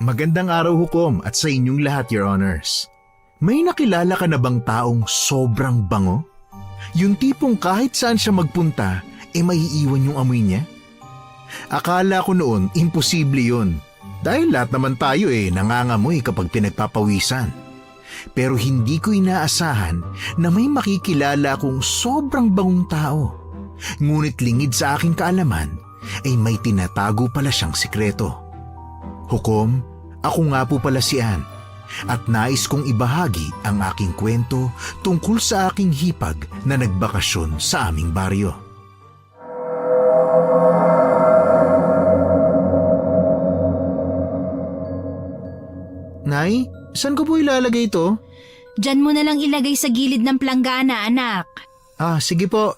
Magandang araw, Hukom, at sa inyong lahat, Your Honors. May nakilala ka na bang taong sobrang bango? Yung tipong kahit saan siya magpunta, maiiwan yung amoy niya? Akala ko noon, imposible yun. Dahil lahat naman tayo nangangamoy kapag pinagpapawisan. Pero hindi ko inaasahan na may makikilala akong sobrang bangong tao. Ngunit lingid sa aking kaalaman, may tinatago pala siyang sikreto. Hukom, ako nga po pala si Ann. At nais kong ibahagi ang aking kwento tungkol sa aking hipag na nagbakasyon sa aming baryo. Nay, saan ko po ilalagay ito? Diyan mo na lang ilagay sa gilid ng planggana, anak. Sige po.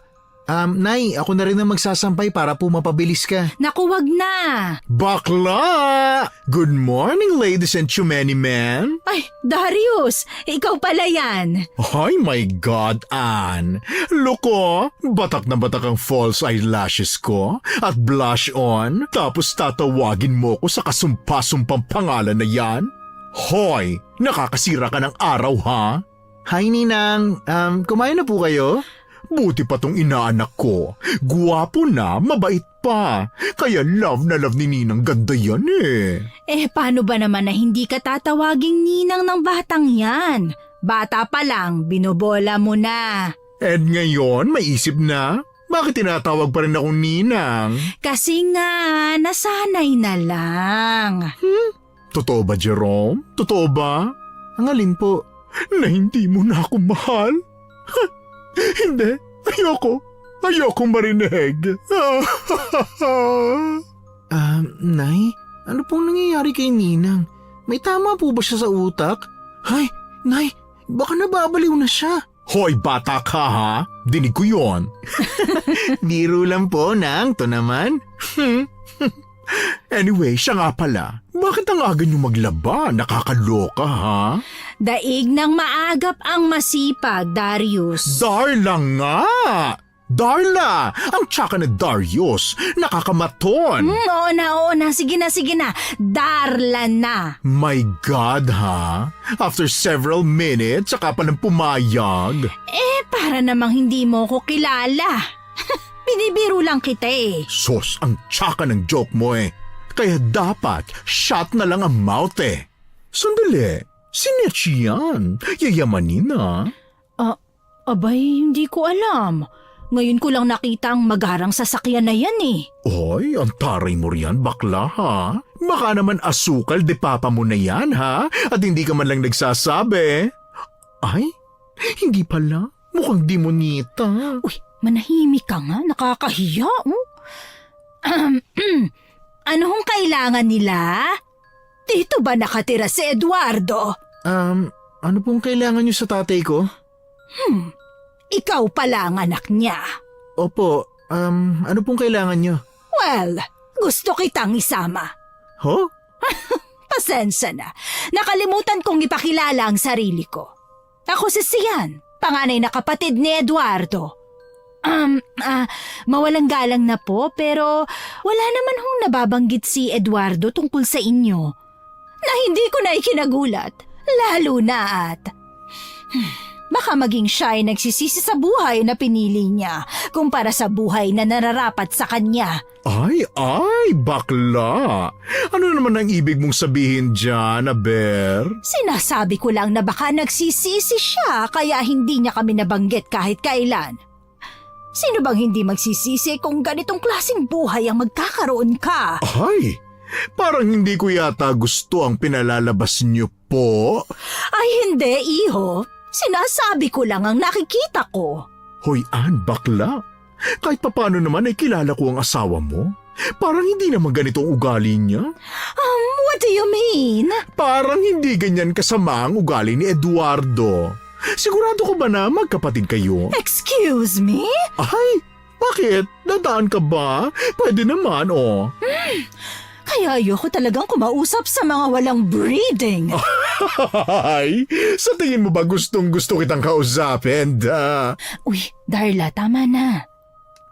Nay, ako na rin ang magsasampay para po mapabilis ka. Naku, wag na. Bakla! Good morning, ladies and chumeni men. Ay, Darius, ikaw pala yan. Ay, my God, Ann. Look batak na batak ang false eyelashes ko at blush on. Tapos tatawagin mo ko sa kasumpa-sumpang pangalan na yan? Hoy, nakakasira ka ng araw, ha? Hi, Ninang. Kumain na po kayo? Buti pa tong inaanak ko. Guwapo na, mabait pa. Kaya love na love ni Ninang, ganda yan . Paano ba naman na hindi ka tatawaging ninang ng batang yan? Bata pa lang, binobola mo na. And ngayon, may isip na? Bakit tinatawag pa rin akong Ninang? Kasi nga, nasanay na lang. Totoo ba, Jerome? Totoo ba? Ang alin po? Na hindi mo na ako mahal? Hindi. Ayoko marinig. Nay, ano pong nangyayari kay Ninang? May tama po ba siya sa utak? Hay, Nay, baka nababaliw na siya. Hoy, bata ka ha? Dinig ko yon. Biro lang po, Nang. To naman. Anyway, siya nga pala. Bakit ang aga niyo maglaba? Nakakaloka, ha? Daig ng maagap ang masipag, Darius. Darla nga! Darla! Ang tsaka na Darius. Nakakamaton. Oo na. Sige na. Darla na. My God, ha? After several minutes, saka pa nang pumayag. Para namang hindi mo ko kilala. Binibiro lang kita . Sos, ang tsaka ng joke mo . Kaya dapat shut na lang ang mouth . Sandali, si Nechi yan. Yayamanin na. Abay, hindi ko alam. Ngayon ko lang nakita ang magarang sasakyan na yan . Oy, ang taray mo riyan, bakla ha? Baka naman asukal de papa mo na yan ha? At hindi ka man lang nagsasabi. Ay, hindi pala. Mukhang demonita. Uy, manahimik ka nga. Nakakahiya. Ano hong kailangan nila? Dito ba nakatira si Eduardo? Ano pong kailangan niyo sa tatay ko? Ikaw pala ang anak niya. Opo, ano pong kailangan niyo? Well, gusto kitang isama. Ho? Pasensya na. Nakalimutan kong ipakilala ang sarili ko. Ako si Sian, panganay na kapatid ni Eduardo. Mawalang galang na po pero wala naman hong nababanggit si Eduardo tungkol sa inyo. Na hindi ko na ikinagulat, lalo na at baka maging siya ay nagsisisi sa buhay na pinili niya kumpara sa buhay na nararapat sa kanya. Ay, bakla! Ano naman ang ibig mong sabihin dyan, Aber? Sinasabi ko lang na baka nagsisisi siya kaya hindi niya kami nabanggit kahit kailan. Sino bang hindi magsisisi kung ganitong klaseng buhay ang magkakaroon ka? Ay, parang hindi ko yata gusto ang pinalalabas niyo po. Ay hindi, iho. Sinasabi ko lang ang nakikita ko. Hoy, Ann, bakla. Kahit papano naman ay kilala ko ang asawa mo. Parang hindi naman ganitong ugali niya. What do you mean? Parang hindi ganyan kasama ang ugali ni Eduardo. Sigurado ko ba na magkapatid kayo? Excuse me? Ay, bakit? Dadaan ka ba? Pwede naman, Kaya ayoko talagang kumausap sa mga walang breeding. Ay, sa tingin mo ba gustong-gusto kitang kausapin? Uy, Darla, tama na.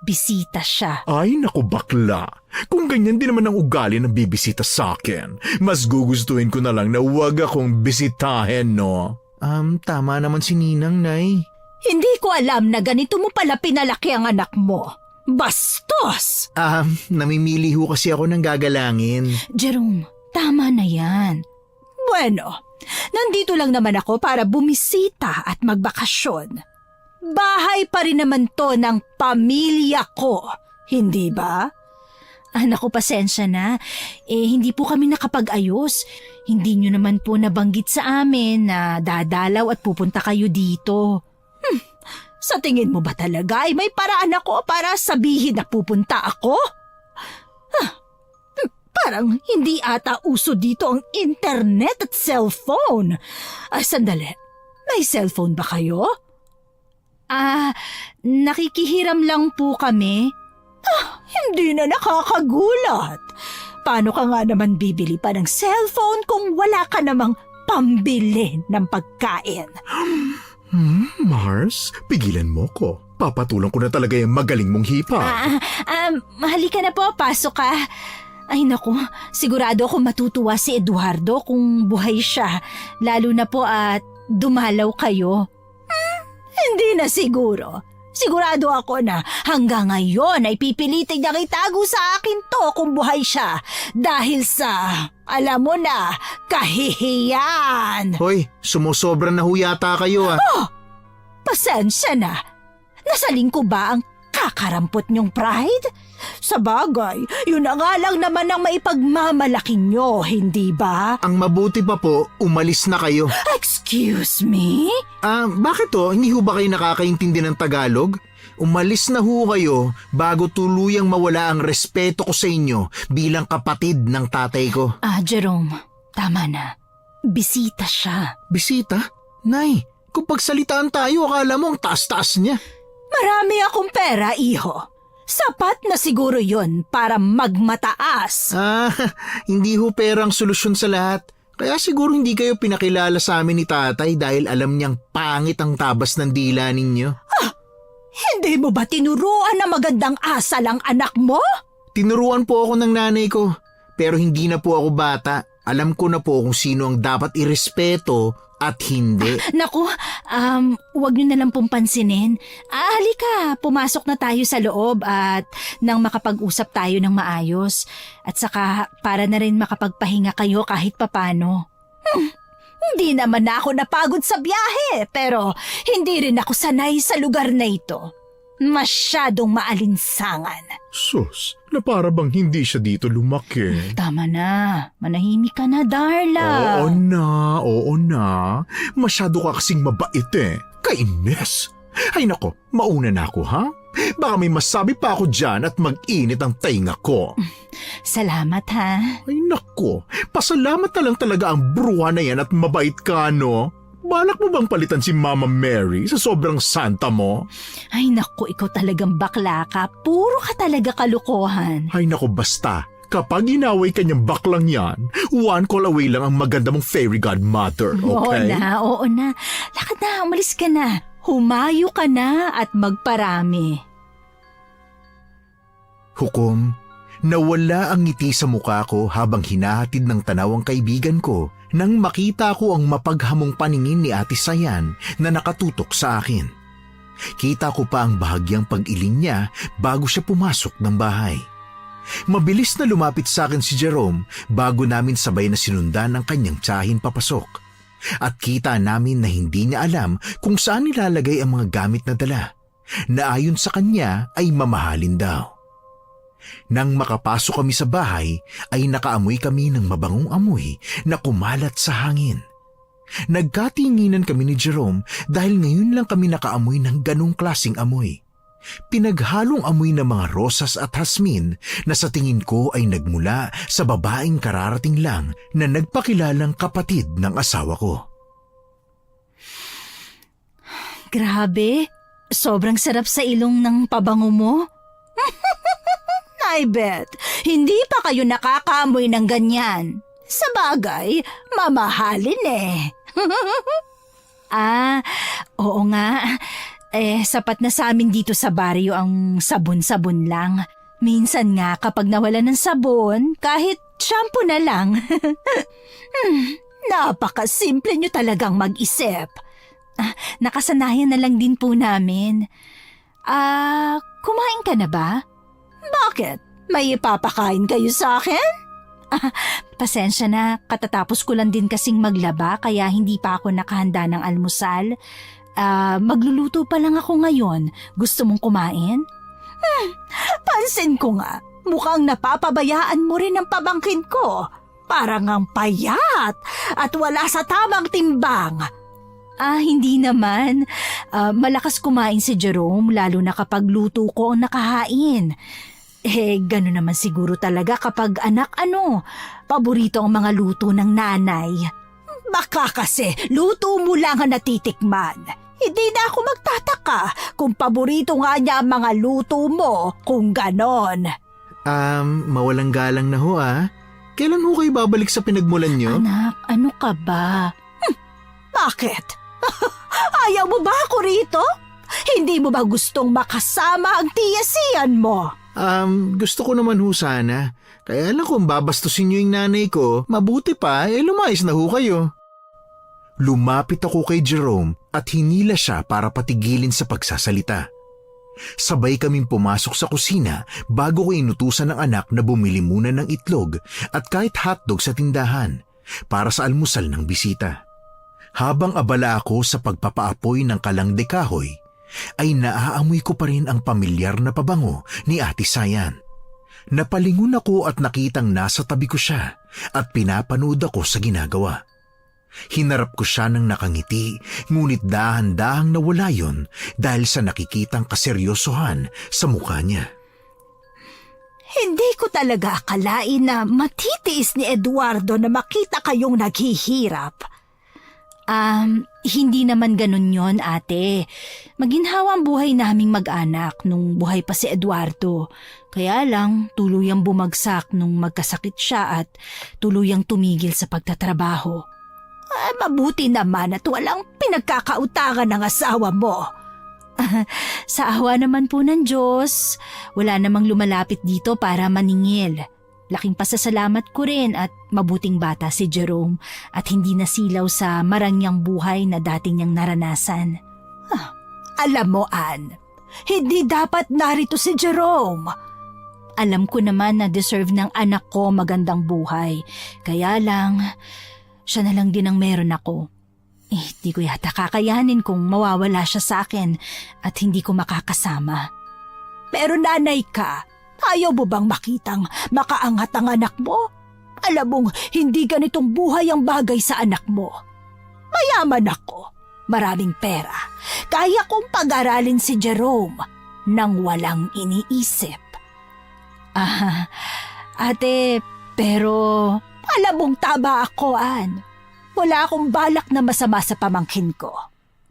bisita siya. Ay, naku bakla. Kung ganyan din naman ang ugali ng bibisita sa akin, mas gugustuhin ko na lang na huwag akong bisitahin, no? Tama naman si Ninang, Nay. Hindi ko alam na ganito mo pala pinalaki ang anak mo. Bastos! Namimili ho kasi ako ng gagalangin. Jerome, tama na yan. Bueno, nandito lang naman ako para bumisita at magbakasyon. Bahay pa rin naman to ng pamilya ko, hindi ba? Naku, pasensya na. Hindi po kami nakapag-ayos. Hindi nyo naman po nabanggit sa amin na dadalaw at pupunta kayo dito. Sa tingin mo ba talaga ay may paraan ako para sabihin na pupunta ako? Parang hindi ata uso dito ang internet at cellphone. Sandali, may cellphone ba kayo? Nakikihiram lang po kami. Hindi na nakakagulat. Paano ka nga naman bibili pa ng cellphone kung wala ka namang pambili ng pagkain? Mars, pigilan mo ko. Papatulang ko na talaga yung magaling mong hipa. Halika na po, pasok ka. Ay naku, sigurado ako matutuwa si Eduardo kung buhay siya. Lalo na po at dumalaw kayo. Hindi na siguro. Sigurado ako na hanggang ngayon ay pipilitin niyang itago sa akin to kung buhay siya. Dahil sa, alam mo na, kahihiyan. Hoy, sumusobra na ho yata kayo Pasensya na. Nasaling ko ba ang kakarampot niyong pride? Sa bagay, yun na nga lang naman ang maipagmamalaki niyo, hindi ba? Ang mabuti pa po, umalis na kayo. Excuse me? Bakit Hindi ho ba kayo nakakaintindi ng Tagalog? Umalis na ho kayo bago tuluyang mawala ang respeto ko sa inyo bilang kapatid ng tatay ko. Jerome, tama na. Bisita siya. Bisita? Nay, kung pagsalitaan tayo, akala mo ang taas-taas niya. Marami akong pera, iho. Sapat na siguro yun para magmataas. Hindi ho pera ang solusyon sa lahat. Kaya siguro hindi kayo pinakilala sa amin ni tatay dahil alam niyang pangit ang tabas ng dila ninyo. Hindi mo ba tinuruan na magandang asal ang anak mo? Tinuruan po ako ng nanay ko. Pero hindi na po ako bata. Alam ko na po kung sino ang dapat irespeto at hindi. Naku, wag niyo na lang pong pansinin. Halika, pumasok na tayo sa loob at nang makapag-usap tayo ng maayos. At saka para na rin makapagpahinga kayo kahit papano. Hindi naman na ako napagod sa biyahe, pero hindi rin ako sanay sa lugar na ito. Masyadong maalinsangan. Sus, na para bang hindi siya dito lumaki. Tama na, manahimik ka na, Darla. Oo na. Masyado ka kasing mabait Kainis. Ay nako, mauna na ako ha? Baka may masabi pa ako dyan at mag-init ang tainga ko. Salamat ha. Ay nako, pasalamat na lang talaga ang bruha na yan at mabait ka, no? Balak mo bang palitan si Mama Mary sa sobrang santa mo? Ay naku, ikaw talagang bakla ka. Puro ka talaga kalukuhan. Ay nako, basta. Kapag inaway ka niyang baklang yan, one call away lang ang maganda mong fairy godmother, okay? Oo na. Lakad na, umalis ka na. Humayo ka na at magparami. Hukom, nawala ang ngiti sa mukha ko habang hinahatid ng tanaw ang kaibigan ko nang makita ko ang mapaghamong paningin ni Ate Sayan na nakatutok sa akin. Kita ko pa ang bahagyang pag-iling niya bago siya pumasok ng bahay. Mabilis na lumapit sa akin si Jerome bago namin sabay na sinundan ang kanyang tiyahin papasok. At kita namin na hindi niya alam kung saan nilalagay ang mga gamit na dala, na ayon sa kanya ay mamahalin daw. Nang makapasok kami sa bahay ay nakaamoy kami ng mabangong amoy na kumalat sa hangin. Nagkatinginan kami ni Jerome dahil ngayon lang kami nakaamoy ng ganong klaseng amoy. Pinaghalong amoy ng mga rosas at hasmin na sa tingin ko ay nagmula sa babaeng kararating lang na nagpakilalang kapatid ng asawa ko. Grabe, sobrang sarap sa ilong ng pabango mo. I bet, hindi pa kayo nakakaamoy ng ganyan. Sa bagay, mamahalin Oo nga. Sapat na sa amin dito sa baryo ang sabon-sabon lang. Minsan nga kapag nawala ng sabon, kahit shampoo na lang. Napakasimple nyo talagang mag-isip. Nakasanayan na lang din po namin. Kumain ka na ba? Bakit? May ipapakain kayo sa akin? Pasensya na, katatapos ko lang din kasing maglaba kaya hindi pa ako nakahanda ng almusal. Magluluto pa lang ako ngayon. Gusto mong kumain? Pansin ko nga, mukhang napapabayaan mo rin ang pabangkin ko. Parang ang payat at wala sa tamang timbang. Hindi naman. Malakas kumain si Jerome lalo na kapag luto ko ang nakahain. Gano'n naman siguro talaga kapag anak paborito ang mga luto ng nanay. Baka kasi luto mo lang ang natitikman. Hindi na ako magtataka kung paborito nga niya ang mga luto mo kung ganon. Mawalang galang na ho Kailan ho kayo babalik sa pinagmulan nyo? Anak, ano ka ba? Bakit? Ayaw mo ba ako rito? Hindi mo ba gustong makasama ang tiyasiyan mo? Gusto ko naman ho sana. Kaya lang kung babastusin nyo yung nanay ko, mabuti pa, lumayas na ho kayo. Lumapit ako kay Jerome at hinila siya para patigilin sa pagsasalita. Sabay kaming pumasok sa kusina bago ko inutusan ng anak na bumili muna ng itlog at kahit hotdog sa tindahan para sa almusal ng bisita. Habang abala ako sa pagpapaapoy ng kalang de kahoy, ay naaamoy ko pa rin ang pamilyar na pabango ni Ate Sayan. Napalingon ako at nakitang nasa tabi ko siya at pinapanood ako sa ginagawa. Hinarap ko siya ng nakangiti, ngunit dahan-dahang nawala yon dahil sa nakikitang kaseryosohan sa mukha niya. Hindi ko talaga akalain na matitiis ni Eduardo na makita kayong naghihirap. Hindi naman ganun yon, ate. Maginhawa ang buhay naming mag-anak nung buhay pa si Eduardo. Kaya lang, tuluyang bumagsak nung magkasakit siya at tuluyang tumigil sa pagtatrabaho. Mabuti naman at walang pinagkakautangan ng asawa mo. Sa awa naman po ng Diyos, wala namang lumalapit dito para maningil. Laking pasasalamat ko rin at mabuting bata si Jerome at hindi nasilaw sa marangyang buhay na dati niyang naranasan. Alam mo, Ann, hindi dapat narito si Jerome. Alam ko naman na deserve ng anak ko magandang buhay. Kaya lang, siya na lang din ang meron ako. Di ko yata kakayanin kung mawawala siya sa akin at hindi ko makakasama. Pero nanay ka, ayaw mo bang makitang makaangat ang anak mo? Alam mong hindi ganitong buhay ang bagay sa anak mo. Mayaman ako, maraming pera. Kaya kong pag-aralin si Jerome nang walang iniisip. Ate, pero alam mong tama ako, Ann. Wala akong balak na masama sa pamangkin ko.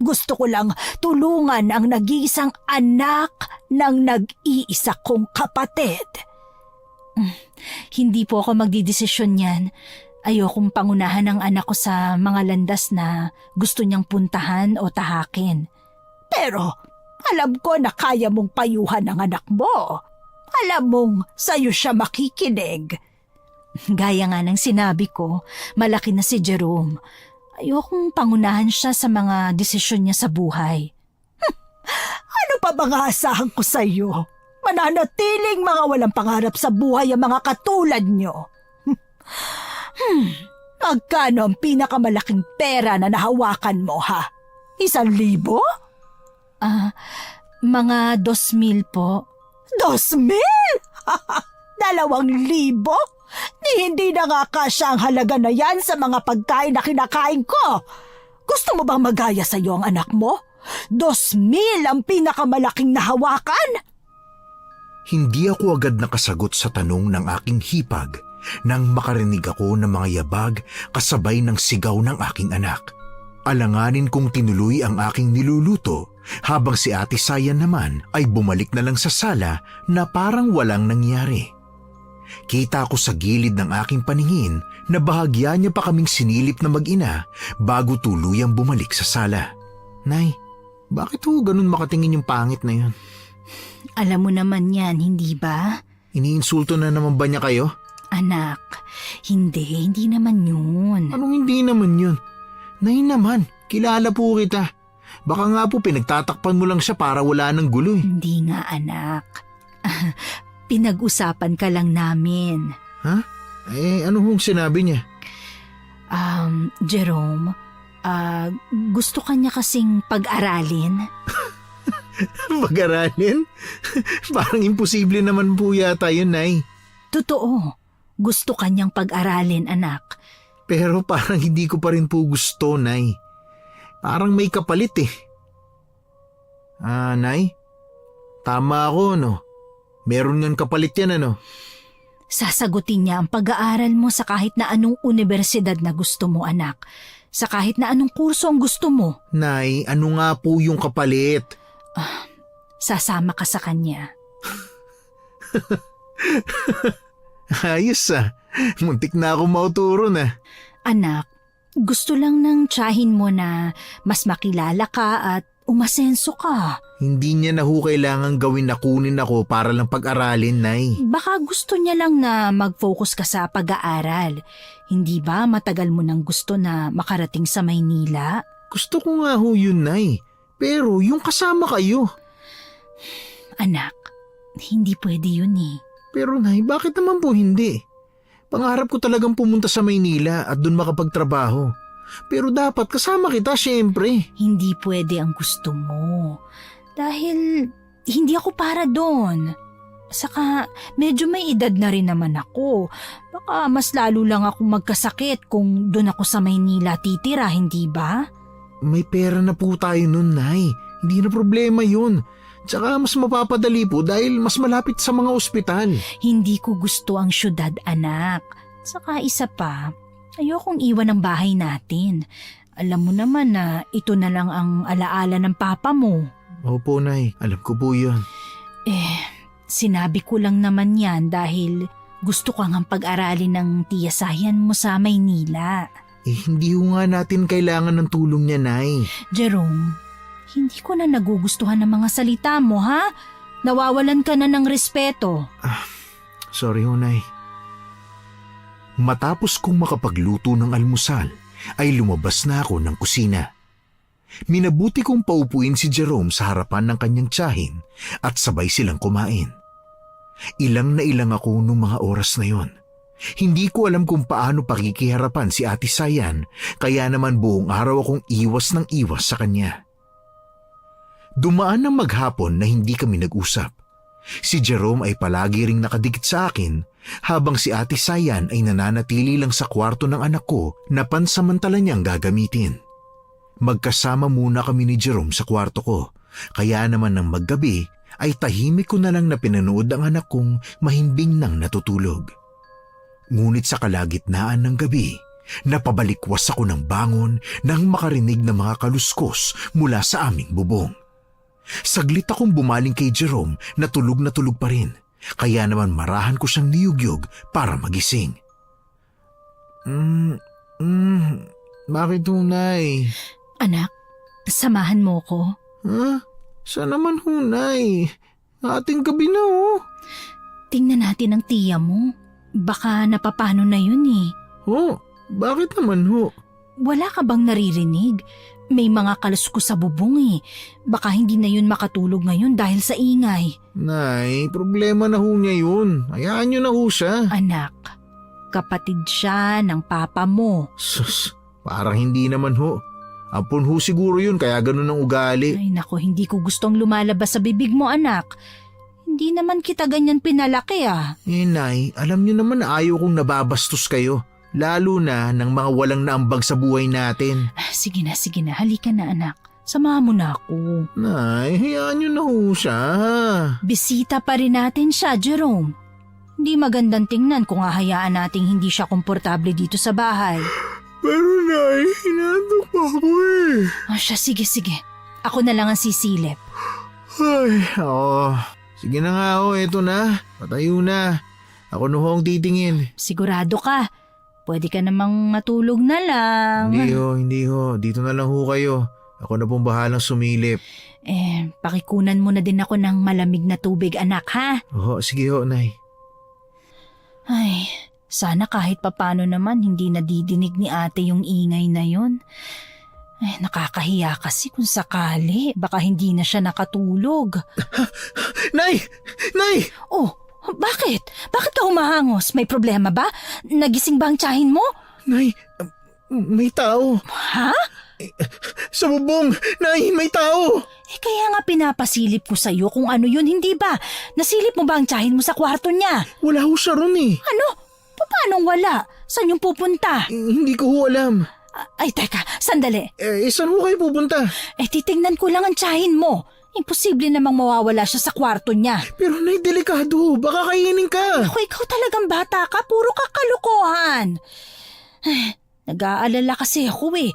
Gusto ko lang tulungan ang nag-iisang anak ng nag-iisa kong kapatid. Hindi po ako magdidesisyon yan. Ayokong pangunahan ang anak ko sa mga landas na gusto niyang puntahan o tahakin. Pero alam ko na kaya mong payuhan ang anak mo. Alam mong sa'yo siya makikinig. Gaya nga ng sinabi ko, malaki na si Jerome. Ayokong pangunahan siya sa mga desisyon niya sa buhay. Ano pa bang aasahan ko sa iyo? Mananatiling mga walang pangarap sa buhay ang mga katulad niyo. Magkano ang pinakamalaking pera na nahawakan mo, ha? 1,000? Mga 2,000 po. 2,000? 2,000? Hindi na nga kasya ang halaga na yan sa mga pagkain na kinakain ko. Gusto mo bang magaya sa iyo ang anak mo? 2,000 ang pinakamalaking nahawakan? Hindi ako agad nakasagot sa tanong ng aking hipag nang makarinig ako ng mga yabag kasabay ng sigaw ng aking anak. Alanganin kong tinuloy ang aking niluluto habang si Ate Sayan naman ay bumalik na lang sa sala na parang walang nangyari. Kita ko sa gilid ng aking paningin na bahagya niya pa kaming sinilip na mag-ina bago tuluyang bumalik sa sala. Nay, Bakit ho ganun makatingin yung pangit na yun? Alam mo naman yan, hindi ba? Iniinsulto na naman ba niya kayo? Anak, hindi naman yun. Anong hindi naman yun? Nay naman, kilala po kita. Baka nga po pinagtatakpan mo lang siya para wala ng gulo eh. Hindi nga, anak. Pinag-usapan ka lang namin. Ha? Ano hong sinabi niya? Jerome, gusto ka niya kasing pag-aralin? Mag-aralin? Parang imposible naman po yata yun, Nay. Totoo, gusto ka niyang pag-aralin, anak. Pero parang hindi ko pa rin po gusto, Nay. Parang may kapalit eh. Nay? Tama ako, no? Meron ngang kapalit yan, ano? Sasagutin niya ang pag-aaral mo sa kahit na anong universidad na gusto mo, anak. Sa kahit na anong kurso ang gusto mo. Nay, ano nga po yung kapalit? Sasama ka sa kanya. Ayos muntik na ako mauturo na. Anak, gusto lang ng tiyahin mo na mas makilala ka at umasenso ka. Hindi niya na ho kailangan gawin na kunin ako para lang pag-aralin, Nay. Baka gusto niya lang na mag-focus ka sa pag-aaral. Hindi ba matagal mo nang gusto na makarating sa Maynila? Gusto ko nga ho yun, Nay. Pero yung kasama kayo. Anak, hindi pwede yun eh. Pero Nay, bakit naman po hindi? Pangarap ko talagang pumunta sa Maynila at doon makapagtrabaho. Pero dapat kasama kita, syempre. Hindi pwede ang gusto mo. Dahil hindi ako para doon. Saka medyo may edad na rin naman ako. Baka mas lalo lang ako magkasakit kung doon ako sa Maynila titira, hindi ba? May pera na po tayo nun, Nay. Hindi na problema yun. Tsaka mas mapapadali po dahil mas malapit sa mga ospital. Hindi ko gusto ang syudad, anak. Saka isa pa, ayokong iwan ang bahay natin. Alam mo naman na ito na lang ang alaala ng papa mo. Opo, Nay. Alam ko po yun. Sinabi ko lang naman yan dahil gusto ko ang pag-aralin ng tiyasayan mo sa Maynila. Hindi ho nga natin kailangan ng tulong niya, Nay. Jerome, hindi ko na nagugustuhan ng mga salita mo, ha? Nawawalan ka na ng respeto. Sorry ho, Nay. Matapos kong makapagluto ng almusal, ay lumabas na ako ng kusina. Minabuti kong paupuin si Jerome sa harapan ng kanyang tiyahin at sabay silang kumain. Ilang na ilang ako nung mga oras na yon. Hindi ko alam kung paano pakikiharapan si Ate Sayan, kaya naman buong araw akong iwas ng iwas sa kanya. Dumaan ng maghapon na hindi kami nag-usap. Si Jerome ay palagi ring nakadikit sa akin habang si Ate Sayan ay nananatili lang sa kwarto ng anak ko na pansamantala niyang gagamitin. Magkasama muna kami ni Jerome sa kwarto ko, kaya naman ng maggabi ay tahimik ko na lang na pinanood ang anak kong mahimbing nang natutulog. Ngunit sa kalagitnaan ng gabi, napabalikwas ako ng bangon nang makarinig ng mga kaluskos mula sa aming bubong. Saglit akong bumaling kay Jerome na tulog pa rin, kaya naman marahan ko siyang niyugyog para magising. Bakit Nay? Anak, samahan mo ko. Ha? Saan naman Nay? Ating gabi na Tingnan natin ang tiya mo. Baka napapano na yun eh. Bakit naman Wala ka bang naririnig? May mga kaluskos sa bubong eh. Baka hindi na yun makatulog ngayon dahil sa ingay. Nay, problema na niya yun. Hayaan niyo na siya. Anak, kapatid siya ng papa mo. Sus, parang hindi naman Ampun siguro yun kaya ganun ang ugali. Ay nako, hindi ko gustong lumalabas sa bibig mo, anak. Hindi naman kita ganyan pinalaki ah. Nay, alam niyo naman na ayaw kong nababastos kayo. Lalo na ng mga walang naambag sa buhay natin. Sige na, halika na anak. Samahan mo na ako. Nay, hayaan niyo na siya. Bisita pa rin natin siya, Jerome. Hindi magandang tingnan kung hahayaan nating hindi siya komportable dito sa bahay. Pero Nay, hinantok pa ako Siya, sige. Ako na lang ang sisilip. Ay, sige na nga eto na. Patayo na. Ako na ang titingin. Sigurado ka. Pwede ka namang matulog na lang. Hindi Dito na lang kayo. Ako na pong bahalang sumilip. Pakikunan mo na din ako ng malamig na tubig, anak, ha? Oo, sige ho, Nay. Ay, sana kahit papano naman hindi nadidinig ni ate yung ingay na yon. Ay, nakakahiya kasi kung sakali. Baka hindi na siya nakatulog. Nay! Nay! Oh, bakit? Bakit ka humahangos? May problema ba? Nagising ba ang tiyahin mo? Nay, may tao. Ha? Sa bubong! Nay, may tao! Kaya nga pinapasilip ko sa'yo kung ano yun, hindi ba? Nasilip mo ba ang tiyahin mo sa kwarto niya? Wala ho siya ron eh. Ano? Paano wala? Saan yung pupunta? Hindi ko ho alam. Ay, teka, sandali. Saan ho kayo pupunta? Titingnan ko lang ang tiyahin mo. Imposible namang mawawala siya sa kwarto niya. Pero Nay, delikado. Baka kainin ka. Ako, ikaw talagang bata ka. Puro kakalukuhan. Nag-aalala kasi ako eh.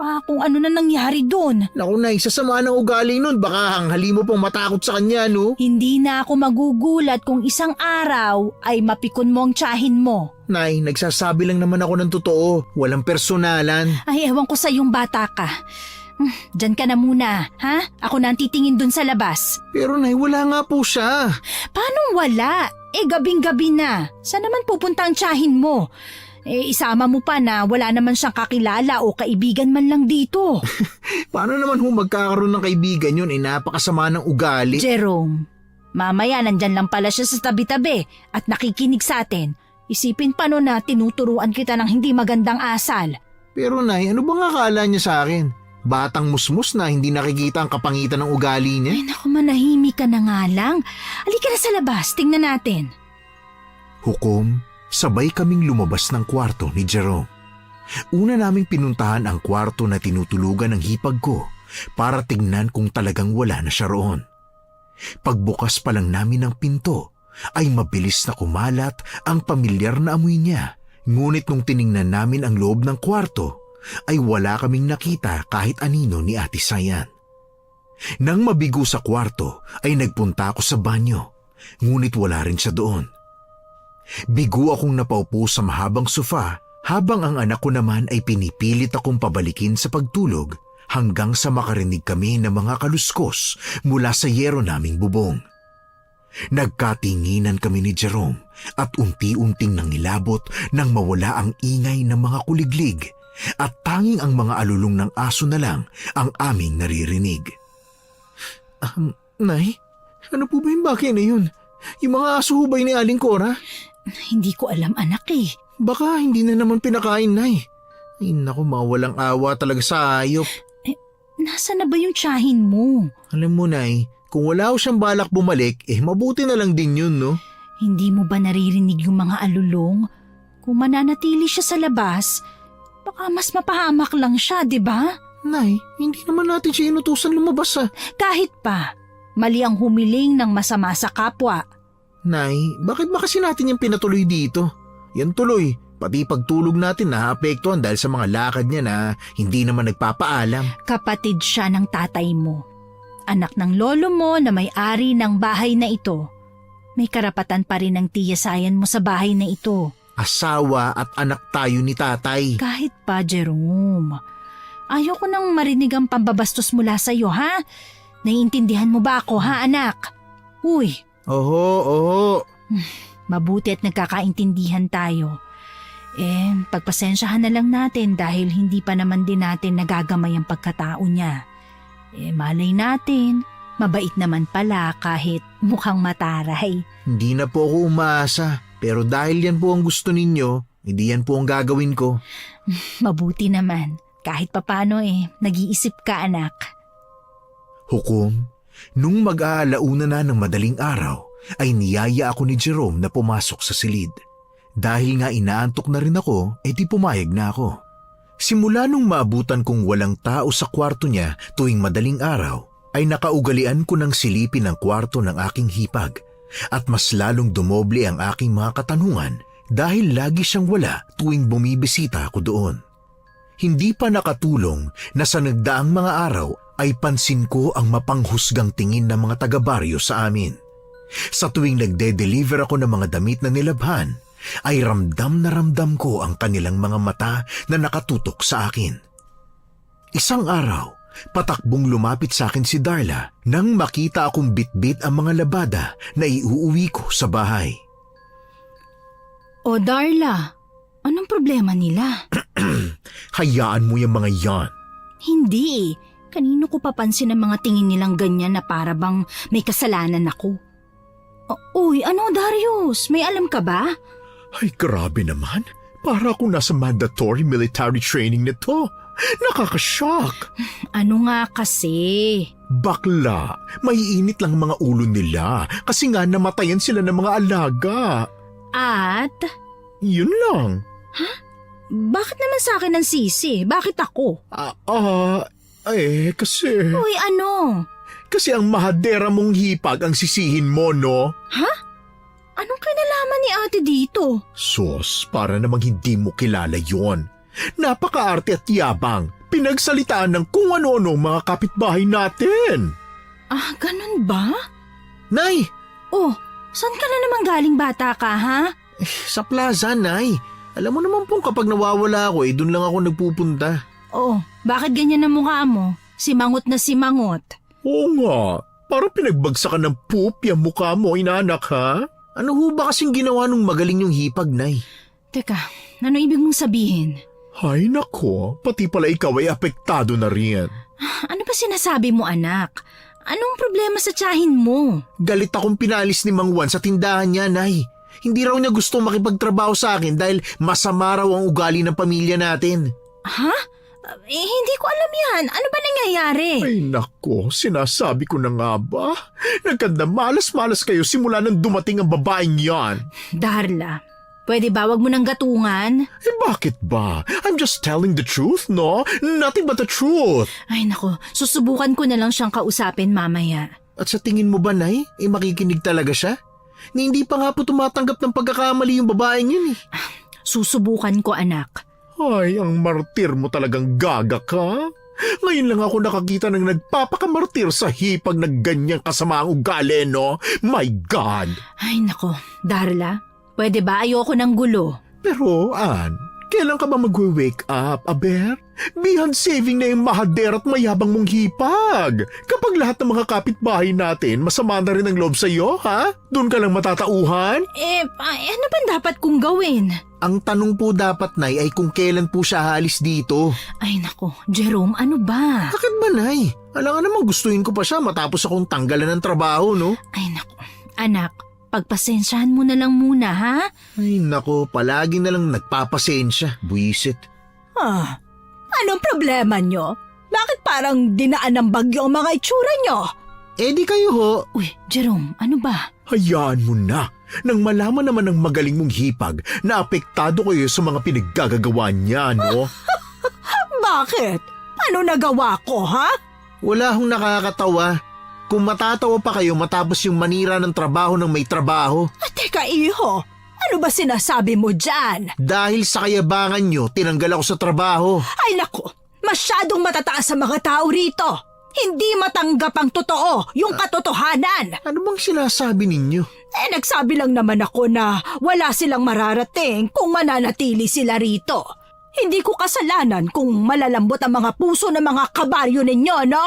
Kung ano na nangyari doon. Naku Nay, sasama ng ugali nun. Baka hanghali mo pong matakot sa kanya, no? Hindi na ako magugulat kung isang araw ay mapikon mo ang tiyahin mo. Nay, nagsasabi lang naman ako ng totoo. Walang personalan. Ay, ewan ko sa yung bata ka. Diyan ka na muna, ha? Ako na ang titingin doon sa labas. Pero Nay, wala nga po siya. Paano wala? Gabing-gabi na. Saan naman pupunta ang tiyahin mo? Isama mo pa na wala naman siyang kakilala o kaibigan man lang dito. Paano naman ho magkakaroon ng kaibigan yun? Napakasama ng ugali. Jerome, mamaya nandyan lang pala siya sa tabi-tabi at nakikinig sa atin. Isipin pa no na tinuturuan kita ng hindi magandang asal. Pero Nay, ano bang akala niya sa akin? Batang musmus na hindi nakikita ang kapangitan ng ugali niya? Ay naku, manahimik ka na nga lang. Halika na sa labas, tingnan natin. Hukom, sabay kaming lumabas ng kwarto ni Jerome. Una naming pinuntahan ang kwarto na tinutulugan ng hipag ko para tingnan kung talagang wala na siya roon. Pagbukas pa lang namin ng pinto ay mabilis na kumalat ang pamilyar na amoy niya. Ngunit nung tiningnan namin ang loob ng kwarto ay wala kaming nakita kahit anino ni Ate Sayan. Nang mabigo sa kwarto ay nagpunta ako sa banyo, ngunit wala rin siya doon. Bigo akong napaupo sa mahabang sofa habang ang anak ko naman ay pinipilit akong pabalikin sa pagtulog hanggang sa makarinig kami ng mga kaluskos mula sa yero naming bubong. Nagkatinginan kami ni Jerome at unti-unting nangilabot nang mawala ang ingay ng mga kuliglig at tanging ang mga alulong ng aso na lang ang aming naririnig. Nay, ano po ba yung bagay na yun? Yung mga aso hubay ni Aling Cora? Hindi ko alam, anak eh. Baka hindi na naman pinakain, Nay. Ay naku, mawalang awa talaga sa hayop. Nasaan na ba yung tiyahin mo? Alam mo, Nay, kung wala ko siyang balak bumalik, mabuti na lang din yun, no? Hindi mo ba naririnig yung mga alulong? Kung mananatili siya sa labas, baka mas mapahamak lang siya, di ba? Nay, hindi naman natin siya inutusan lumabas, Kahit pa, mali ang humiling ng masama sa kapwa. Nay, bakit ba kasi natin yung pinatuloy dito? Yan tuloy, pati pagtulog natin naapektuhan dahil sa mga lakad niya na hindi naman nagpapaalam. Kapatid siya ng tatay mo. Anak ng lolo mo na may-ari ng bahay na ito. May karapatan pa rin ng tiyasayan mo sa bahay na ito. Asawa at anak tayo ni tatay. Kahit pa, Jerome. Ayoko nang marinig ang pambabastos mula sa'yo, ha? Naiintindihan mo ba ako, ha, anak? Uy. Oho. Mabuti at nagkakaintindihan tayo. Pagpasensyahan na lang natin dahil hindi pa naman din natin nagagamay ang pagkatao niya. Malay natin, mabait naman pala kahit mukhang mataray. Hindi na po ako umaasa, pero dahil yan po ang gusto ninyo, hindi yan po ang gagawin ko. Mabuti naman, kahit papano nag-iisip ka, anak. Hukom, nung mag-aalauna na ng madaling araw, ay niyaya ako ni Jerome na pumasok sa silid. Dahil nga inaantok na rin ako, di pumayag na ako. Simula nung maabutan kong walang tao sa kwarto niya tuwing madaling araw, ay nakaugalian ko ng silipin ang kwarto ng aking hipag at mas lalong dumoble ang aking mga katanungan dahil lagi siyang wala tuwing bumibisita ako doon. Hindi pa nakatulong na sa nagdaang mga araw ay pansin ko ang mapanghusgang tingin ng mga taga-baryo sa amin. Sa tuwing nagde-deliver ako ng mga damit na nilabhan, ay ramdam na ramdam ko ang kanilang mga mata na nakatutok sa akin. Isang araw Patakbong lumapit sa akin si Darla nang makita akong bitbit ang mga labada na iuuwi ko sa bahay. O Darla, anong problema nila? Hayaan mo yung mga yan. Hindi eh. Kanino ko papansin ang mga tingin nilang ganyan na para bang may kasalanan ako? Uy, ano Darius? May alam ka ba? Ay, grabe naman. Para akong nasa mandatory military training nito. Nakakashock. Ano nga kasi? Bakla, maiinit lang mga ulo nila kasi nga namatayan sila ng mga alaga. At? Yun lang. Bakit naman sa akin ang sisi? Bakit ako? Kasi... Uy, ano? Kasi ang mahadera mong hipag ang sisihin mo, no? Anong kinalaman ni ate dito? Sus, para namang hindi mo kilala yon. Napakaarte at yabang. Pinagsalitaan ng kung ano-ano mga kapitbahay natin. Ganun ba? Nay! Oh, saan ka na naman galing bata ka, ha? Sa plaza, Nay. Alam mo naman pong kapag nawawala ako, doon lang ako nagpupunta. Oh, bakit ganyan ang mukha mo? Simangot na simangot. Oo nga, parang pinagbagsakan ng poop yung mukha mo, inanak ha? Ano ho ba kasing ginawa nung magaling yung hipag, Nay? Teka, ano ibig mong sabihin? Ay nako, pati pala ikaw ay apektado na rin. Ano ba sinasabi mo, anak? Anong problema sa tiyahin mo? Galit akong pinalis ni Mang Juan sa tindahan niya, Nay. Hindi raw niya gustong makipagtrabaho sa akin dahil masama raw ang ugali ng pamilya natin. Ha? Hindi ko alam yan. Ano ba nangyayari? Ay nako, sinasabi ko na nga ba? Nagkanda malas-malas kayo simula nang dumating ang babaeng yan. Darla, pwede ba wag mo nang gatungan? Bakit ba? I'm just telling the truth, no? Nothing but the truth. Ay nako, susubukan ko na lang siyang kausapin mamaya. At sa tingin mo ba, Nay, makikinig talaga siya? Ni hindi pa nga po tumatanggap ng pagkakamali yung babaeng yun eh. Susubukan ko, anak. Ay, ang martir mo talagang gaga ka. Ngayon lang ako nakakita ng nagpapakamartir sa hipag na ganyang kasamaang ugali, no? My God! Ay nako, Darla, pwede ba ayoko ng gulo? Pero, Ann, kailan ka ba mag-wake up, Aber? Beyond saving na yung mahader at mayabang mong hipag. Kapag lahat ng mga kapitbahay natin, masama na rin ang loob sa'yo, ha? Doon ka lang matatauhan? Ano ba dapat kong gawin? Ang tanong po dapat, Nay, ay kung kailan po siya halis dito. Ay nako, Jerome, ano ba? Bakit ba, Nay? Alam nga naman gustuin ko pa siya matapos akong tanggalan ng trabaho, no? Ay nako, anak, pagpasensyahan mo na lang muna, ha? Ay nako, palagi na lang nagpapasensya. Buisit. Anong problema nyo? Bakit parang dinaan ng bagyo ang mga itsura nyo? Di kayo ho. Uy, Jerome, ano ba? Hayaan mo na. Nang malaman naman ng magaling mong hipag na apektado kayo sa mga pinaggagawa niya, no? Bakit? Ano nagawa ko, ha? Wala hong nakakatawa. Kung matatawa pa kayo matapos yung manira ng trabaho ng may trabaho. Teka, iho. Ano ba sinasabi mo dyan? Dahil sa kayabangan nyo, tinanggal ako sa trabaho. Ay nako, masyadong matataas sa mga tao rito. Hindi matanggap ang totoo, yung katotohanan. Ano bang sinasabi ninyo? Nagsabi lang naman ako na wala silang mararating kung mananatili sila rito. Hindi ko kasalanan kung malalambot ang mga puso ng mga kabaryo ninyo, no?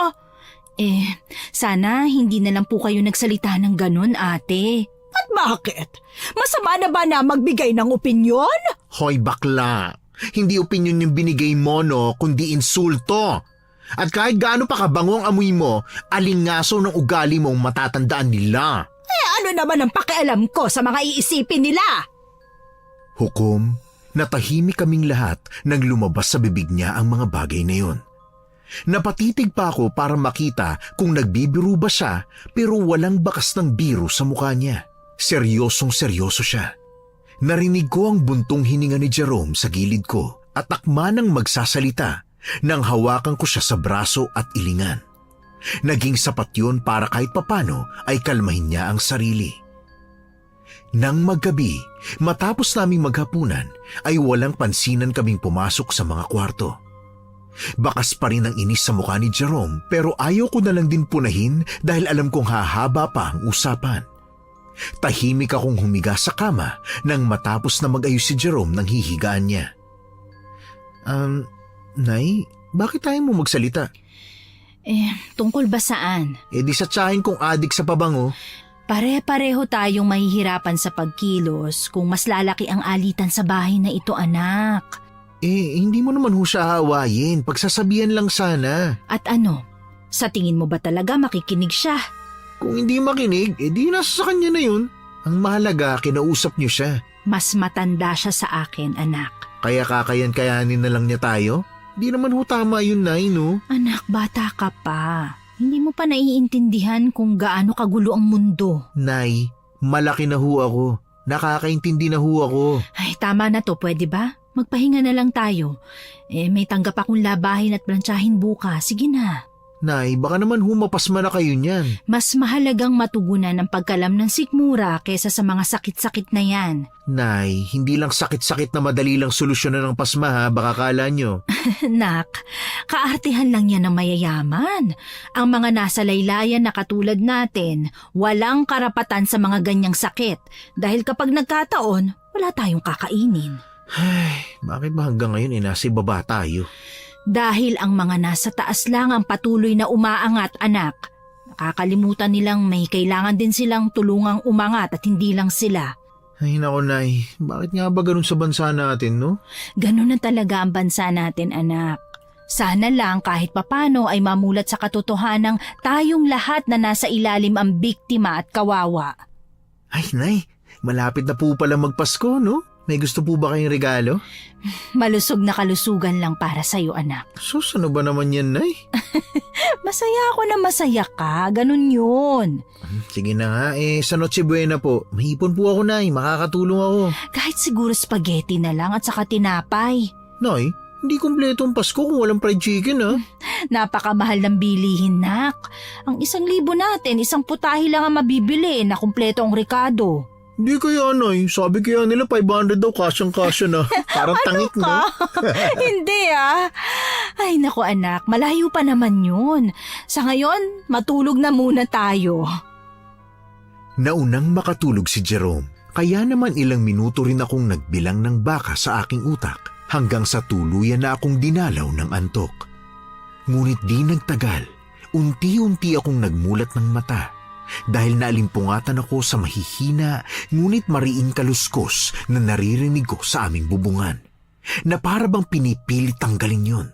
Sana hindi na lang po kayo nagsalita ng ganun, ate. At bakit? Masama na ba na magbigay ng opinyon? Hoy bakla, hindi opinyon yung binigay mo, no, kundi insulto. At kahit gaano pa kabango ang amoy mo, alingaso ng ugali mong matatandaan nila. Ano naman ang pakialam ko sa mga iisipin nila? Hukom, natahimik kaming lahat nang lumabas sa bibig niya ang mga bagay na yun. Napatitig pa ako para makita kung nagbibiro ba siya pero walang bakas ng biro sa mukha niya. Seryosong seryoso siya. Narinig ko ang buntong hininga ni Jerome sa gilid ko at akma nang magsasalita nang hawakan ko siya sa braso at ilingan. Naging sapat yun para kahit papano ay kalmahin niya ang sarili. Nang maggabi, matapos naming maghapunan, ay walang pansinan kaming pumasok sa mga kwarto. Bakas pa rin ang inis sa mukha ni Jerome pero ayaw ko na lang din punahin dahil alam kong hahaba pa ang usapan. Tahimik akong humiga sa kama nang matapos na mag-ayos si Jerome ng hihigaan niya. Nay, bakit tayo mo magsalita? Tungkol ba saan? Di sa tiyahin kong adik sa pabango. Pare-pareho tayong mahihirapan sa pagkilos kung mas lalaki ang alitan sa bahay na ito, anak. Hindi mo naman ho siya hawayin. Pagsasabihan lang sana. At ano, sa tingin mo ba talaga makikinig siya? Kung hindi makinig, di nasa sa kanya na yun. Ang mahalaga, kinausap niyo siya. Mas matanda siya sa akin, anak. Kaya kakayan-kayanin na lang niya tayo? Di naman ho tama yun, Nay, no? Anak, bata ka pa. Hindi mo pa naiintindihan kung gaano kagulo ang mundo. Nay, malaki na ho ako. Nakakaintindi na ho ako. Ay, tama na to, pwede ba? Magpahinga na lang tayo. May tanggap akong labahin at plantsahin bukas. Sige na. Nay, baka naman humapasma na kayo niyan. Mas mahalagang matugunan ang pagkalam ng sikmura kesa sa mga sakit-sakit na yan. Nay, hindi lang sakit-sakit na madali lang solusyonan ng pasma ha, baka kala nyo. Nak, kaartihan lang yan ng mayayaman. Ang mga nasa laylayan na katulad natin, walang karapatan sa mga ganyang sakit. Dahil kapag nagkataon, wala tayong kakainin. Ay, bakit ba hanggang ngayon nasa ibaba tayo? Dahil ang mga nasa taas lang ang patuloy na umaangat, anak. Nakakalimutan nilang may kailangan din silang tulungang umangat at hindi lang sila. Ay nako, Nay, bakit nga ba ganun sa bansa natin, no? Ganun na talaga ang bansa natin, anak. Sana lang kahit papano ay mamulat sa katotohanang tayong lahat na nasa ilalim ang biktima at kawawa. Ay, Nay, malapit na po pala magpasko, no? May gusto po ba kayong regalo? Malusog na kalusugan lang para sa'yo, anak. Sus, ano ba naman yan, Nay? Masaya ako na masaya ka, ganun yun. Sige na nga, sa Noche Buena po. Mahipon po ako, Nay. Makakatulong ako. Kahit siguro spaghetti na lang at saka tinapay. Nay, hindi kumpleto ang Pasko kung walang fried chicken, ha? Napakamahal ng bilihin, nak. Ang 1,000 natin, isang putahe lang ang mabibili na kumpleto ang rekado. Hindi kaya, Nay. Sabi kaya nila 500 daw kasyang-kasya na. Parang tangik, no? Hindi Ay naku anak, malayo pa naman yun. Sa ngayon, matulog na muna tayo. Naunang makatulog si Jerome, kaya naman ilang minuto rin akong nagbilang ng baka sa aking utak hanggang sa tuluyan na akong dinalaw ng antok. Ngunit di nagtagal, unti-unti akong nagmulat ng mata dahil naalimpungatan ako sa mahihina ngunit mariing kaluskos na naririnig ko sa aming bubungan na para bang pinipilit tanggalin yun.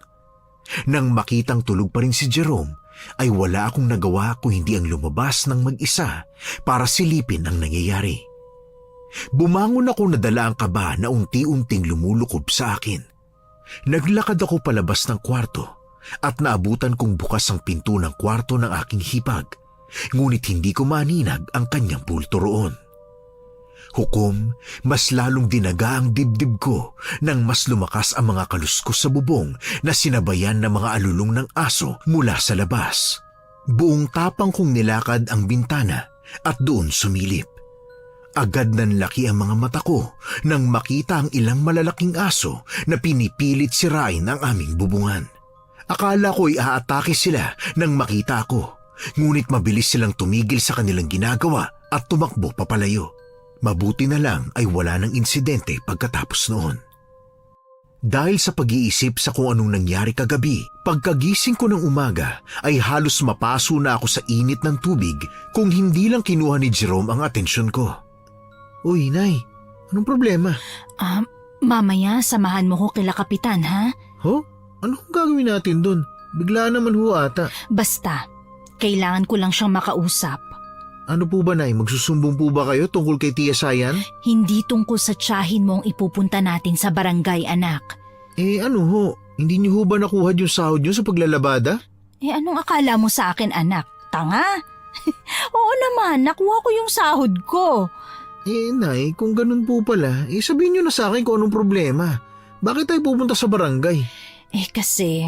Nang makitang tulog pa rin si Jerome, ay wala akong nagawa kung hindi ang lumabas ng mag-isa para silipin ang nangyayari. Bumangon ako na dala ang kaba na unti-unting lumulukob sa akin. Naglakad ako palabas ng kwarto at naabutan kong bukas ang pinto ng kwarto ng aking hipag, ngunit hindi ko maninag ang kanyang bulto roon. Hukom, mas lalong dinaga ang dibdib ko nang mas lumakas ang mga kaluskos sa bubong na sinabayan ng mga alulong ng aso mula sa labas. Buong tapang kong nilakad ang bintana at doon sumilip. Agad nanlaki ang mga mata ko nang makita ang ilang malalaking aso na pinipilit sirain ang aming bubungan. Akala ko'y aatake sila nang makita ako, ngunit mabilis silang tumigil sa kanilang ginagawa at tumakbo papalayo. Mabuti na lang ay wala ng insidente pagkatapos noon. Dahil sa pag-iisip sa kung anong nangyari kagabi, pagkagising ko ng umaga ay halos mapaso na ako sa init ng tubig kung hindi lang kinuha ni Jerome ang atensyon ko. Uy, Nay, anong problema? Mamaya samahan mo ko kila Kapitan, ha? Ho? Anong gagawin natin dun? Bigla naman ho ata. Basta, kailangan ko lang siyang makausap. Ano po ba, Nay? Magsusumbong po ba kayo tungkol kay Tia Sayan? Hindi tungkol sa tiyahin mo ang ipupunta natin sa barangay, anak. Ano ho? Hindi niyo ho ba nakuha yung sahod niyo sa paglalabada? Anong akala mo sa akin, anak? Tanga? Oo naman, nakuha ko yung sahod ko. Nay, kung ganun po pala, sabihin niyo na sa akin kung anong problema. Bakit tayo pupunta sa barangay? Kasi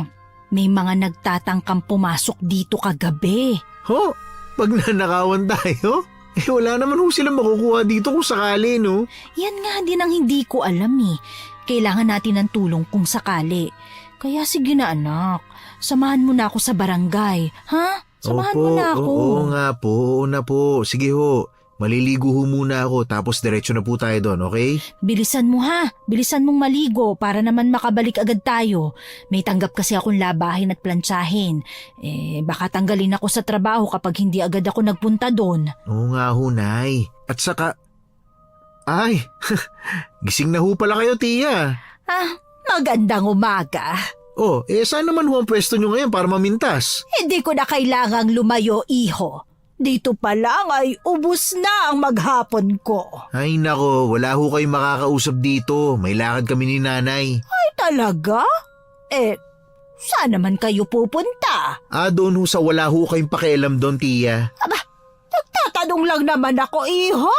may mga nagtatangkang pumasok dito kagabi. Ho? Pag nanakawan tayo? Wala naman ho silang makukuha dito kung sakali, no? Yan nga din ang hindi ko alam Kailangan natin ng tulong kung sakali. Kaya sige na anak, samahan mo na ako sa barangay. Ha? Samahan mo na ako. Oo nga po, oo na po. Sige ho, Maliligo ho muna ako tapos diretso na po tayo doon, okay? Bilisan mo ha, bilisan mong maligo para naman makabalik agad tayo. May tanggap kasi akong labahin at plantsahin. Baka tanggalin ako sa trabaho kapag hindi agad ako nagpunta doon. Oo nga ho, Nay. At saka... Ay, gising na ho pala kayo, Tia. Magandang umaga. Oh, saan naman ho ang pwesto nyo ngayon para mamintas? Hindi ko na kailangang lumayo, iho. Dito pa lang ay ubus na ang maghapon ko. Ay nako, wala ho kayong makakausap dito. May lakad kami ni Nanay. Ay talaga? Saan naman kayo pupunta? Doon ho sa wala ho kayong pakialam doon, Tia. Nagtatanong lang naman ako, iho.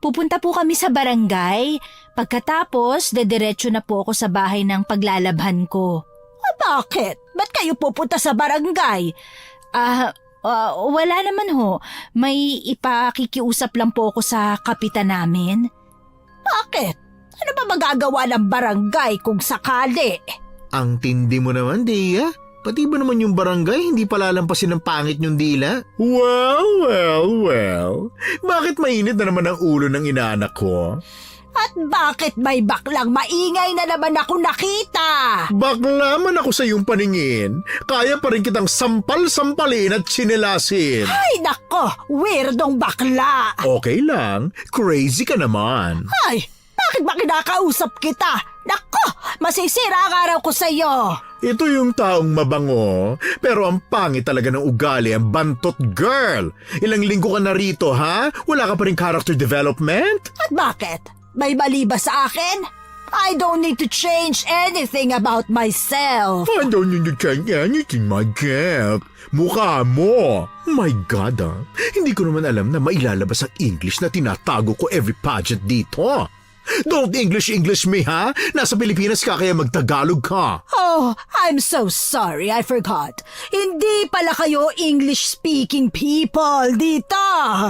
Pupunta po kami sa barangay. Pagkatapos, dediretso na po ako sa bahay ng paglalabhan ko. Bakit? Ba't kayo pupunta sa barangay? Wala naman ho. May ipakikiusap lang po ako sa kapitan namin. Bakit? Ano ba magagawa ng barangay kung sakali? Ang tindi mo naman, Tia. Pati ba naman yung barangay hindi palalampasin ng pangit yung dila? Well. Bakit mainit na naman ang ulo ng inaanak ko? At bakit may baklang maingay na naman ako nakita? Bakla man ako sa iyong paningin. Kaya pa rin kitang sampal-sampalin at sinelasin. Ay nako, weirdong bakla. Okay lang, crazy ka naman. Ay, bakit ba kinakausap kita? Nako, masisira ang araw ko sa iyo. Ito yung taong mabango, pero ang pangit talaga ng ugali, ang bantot girl. Ilang linggo ka na rito, ha? Wala ka pa rin character development? At bakit? May mali ba sa akin? I don't need to change anything about myself. I don't need to change anything, my cat. Mukha mo. My God, hindi ko naman alam na mailalabas ang English na tinatago ko every pageant dito. Don't English me, ha? Nasa Pilipinas ka kaya magtagalog ka. Oh, I'm so sorry, I forgot. Hindi pala kayo English-speaking people dito.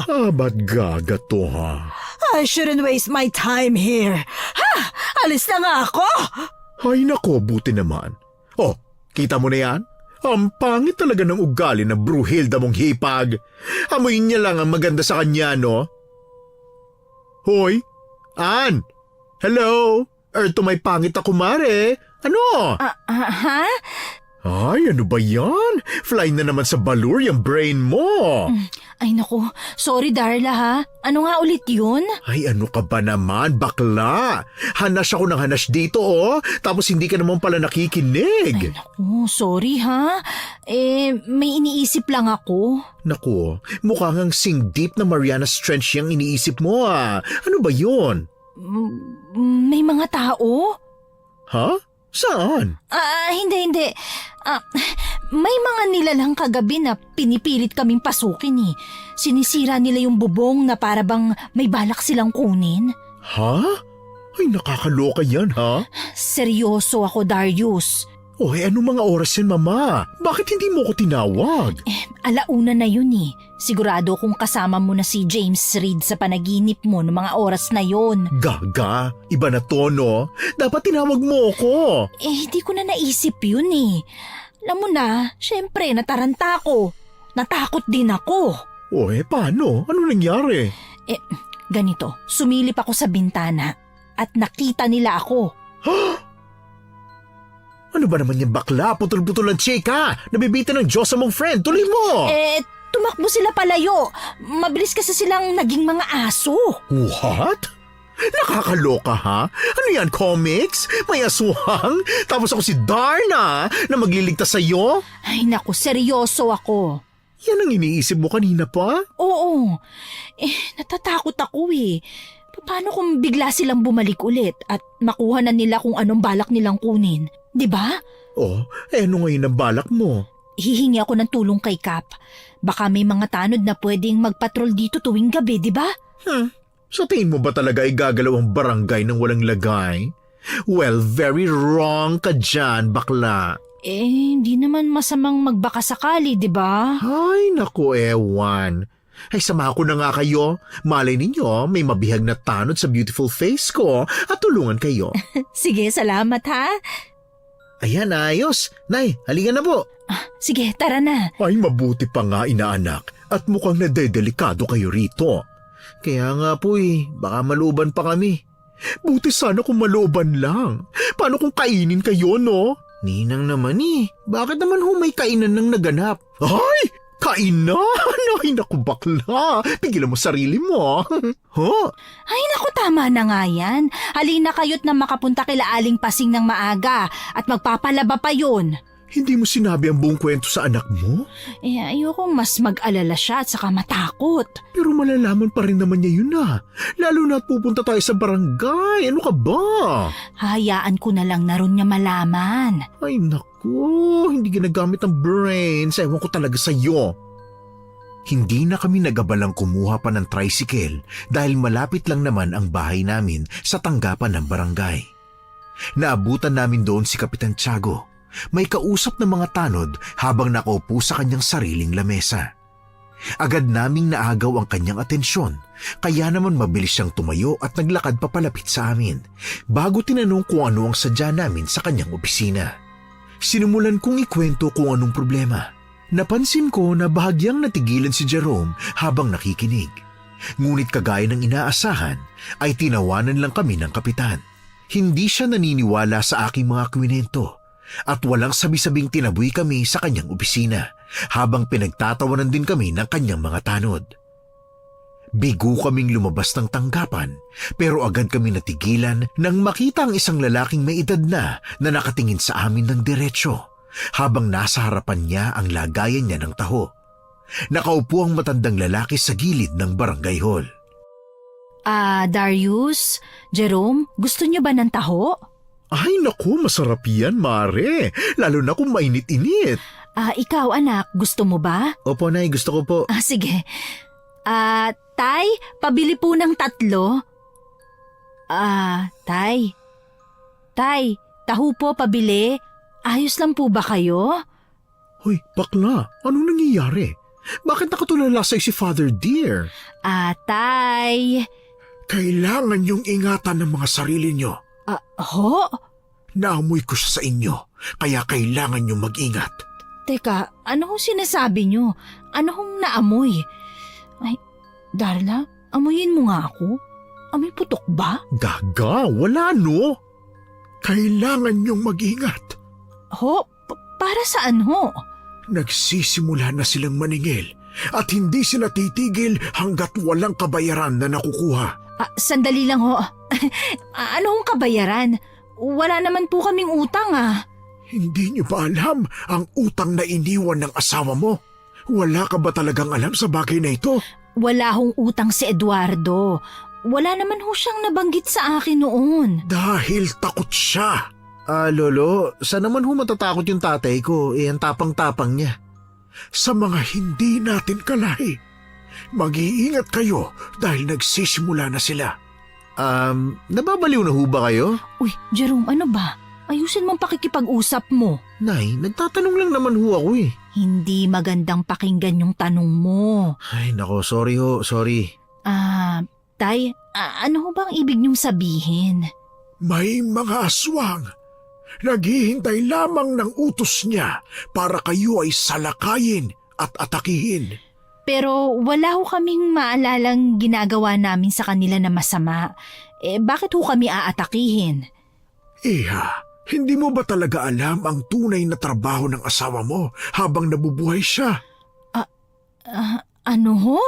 Ba't gaga to, ha? I shouldn't waste my time here. Ha! Alis na nga ako! Ay nako, buti naman. Oh, kita mo na yan? Ang pangit talaga ng ugali ng Bruhilda mong hipag. Amoy niya lang ang maganda sa kanya, no? Hoy, Ann! Hello? To may pangit na kumare. Ano? Ha? Ay, ano ba yan? Fly na naman sa balur yung brain mo. Ay naku, sorry Darla ha. Ano nga ulit yun? Ay, ano ka ba naman, bakla? Hanas ako ng hanas dito, oh. Tapos hindi ka naman pala nakikinig. Ay naku, sorry ha. May iniisip lang ako. Naku, mukha ngang sing-deep na Mariana Trench yung iniisip mo, ah. Ano ba yun? May mga tao? Ha? Saan? Hindi. May mga nilalang kagabi na pinipilit kaming pasukin eh. Sinisira nila yung bubong na para bang may balak silang kunin. Ha? Ay, nakakaloka yan, ha? Seryoso ako, Darius. Oh, ano mga oras yan, Mama? Bakit hindi mo ko tinawag? Alauna na yun eh. Sigurado kung kasama mo na si James Reid sa panaginip mo ng mga oras na yon. Gaga, iba na to, no? Dapat tinawag mo ako. Hindi ko na naisip yun eh. Alam mo na, syempre nataranta ako. Natakot din ako. Oh, paano? Ano nangyari? Ganito, sumilip ako sa bintana at nakita nila ako. Ano ba naman yung bakla? Putol-putol ang chika! Nabibitin ng Diyos mong friend! Tuloy mo! Tumakbo sila palayo. Mabilis kasi silang naging mga aso. What? Nakakaloka, ha? Ano yan, comics? May asuhang? Tapos ako si Darna na magliligtas sa'yo? Ay naku, seryoso ako. Yan ang iniisip mo kanina pa? Oo. Natatakot ako eh. Paano kung bigla silang bumalik ulit at makuha na nila kung anong balak nilang kunin? Diba? Oh, ano ngayon ang balak mo? Hihingi ako ng tulong kay Cap. Baka may mga tanod na pwedeng magpatrol dito tuwing gabi, diba? Sa tingin mo ba talaga ay gagalaw ang barangay ng walang lagay? Well, very wrong ka dyan, bakla. Hindi naman masamang magbaka sakali, diba? Ay, naku, ewan. Ay, sama ko na nga kayo. Malay ninyo, may mabihag na tanod sa beautiful face ko at tulungan kayo. Sige, salamat ha. Ayan, ayos. Nay, halika na po. Sige, tara na. Ay, mabuti pa nga, inaanak. At mukhang nadedelikado kayo rito. Kaya nga po baka malooban pa kami. Buti sana kung malooban lang. Paano kung kainin kayo, no? Ninang naman bakit naman may kainan nang naganap? Ay! Kainan? Ay, naku bakla. Pigilan mo sarili mo. Huh? Ay naku, tama na nga yan. Halina kayo't na makapunta kila Aling Pasing ng maaga at magpapalaba pa yun. Hindi mo sinabi ang buong kwento sa anak mo? Ayokong mas mag-alala siya at saka matakot. Pero malalaman pa rin naman niya yun Lalo na't pupunta tayo sa barangay. Ano ka ba? Hayaan ko na lang na ron niya malaman. Ay naku, hindi ginagamit ang brains. Ewan ko talaga sa'yo. Hindi na kami nagabalang kumuha pa ng tricycle dahil malapit lang naman ang bahay namin sa tanggapan ng barangay. Naabutan namin doon si Kapitan Tiago. May kausap ng mga tanod habang nakaupo sa kanyang sariling lamesa. Agad naming naagaw ang kanyang atensyon, kaya naman mabilis siyang tumayo at naglakad papalapit sa amin, bago tinanong kung ano ang sadya namin sa kanyang opisina. Sinimulan kong ikwento kung anong problema. Napansin ko na bahagyang natigilan si Jerome habang nakikinig. Ngunit kagaya ng inaasahan, ay tinawanan lang kami ng kapitan. Hindi siya naniniwala sa aking mga kwento. At walang sabi-sabing tinaboy kami sa kanyang opisina habang pinagtatawanan din kami ng kanyang mga tanod. Bigo kaming lumabas ng tanggapan pero agad kami natigilan nang makita ang isang lalaking may edad na nakatingin sa amin ng diretsyo habang nasa harapan niya ang lagayan niya ng taho. Nakaupo ang matandang lalaki sa gilid ng barangay hall. Darius, Jerome, gusto niyo ba ng taho? Ay naku, masarap yan, Mare. Lalo na kung mainit-init. Ikaw anak, gusto mo ba? Opo, Nay, gusto ko po. Sige. Tay, pabili po ng 3. Tay. Tay, taho po pabili. Ayos lang po ba kayo? Hoy, bakla, anong nangyayari? Bakit nakatulala sa'yo si Father Dear? Tay. Kailangan niyong ingatan ng mga sarili niyo. Ho? Naamoy ko siya sa inyo, kaya kailangan niyong mag-ingat. Teka, ano hong sinasabi niyo? Ano hong naamoy? Ay, Darla, amuyin mo nga ako. Amoy putok ba? Gaga, wala no. Kailangan niyong mag-ingat. Ho? Para saan ho? Nagsisimula na silang maningil at hindi sila titigil hanggat walang kabayaran na nakukuha. Sandali lang ho. Ano hong kabayaran? Wala naman po kaming utang Hindi niyo ba alam ang utang na iniwan ng asawa mo? Wala ka ba talagang alam sa bagay na ito? Wala hong utang si Eduardo. Wala naman ho siyang nabanggit sa akin noon. Dahil takot siya. Lolo, saan naman matatakot yung tatay ko? Ang tapang-tapang niya. Sa mga hindi natin kalahi. Mag-iingat kayo dahil nagsisimula na sila. Nababaliw na ho ba kayo? Uy, Jerome, ano ba? Ayusin mong pakikipag-usap mo. Nay, nagtatanong lang naman ho ako Hindi magandang pakinggan yung tanong mo. Ay, nako, sorry ho, sorry. Tay, ano ho bang ibig niyong sabihin? May mga aswang. Naghihintay lamang ng utos niya para kayo ay salakayin at atakihin. Pero wala ho kaming maalalang ginagawa namin sa kanila na masama. Bakit ho kami aatakihin? Iha, hindi mo ba talaga alam ang tunay na trabaho ng asawa mo habang nabubuhay siya? Ano ho?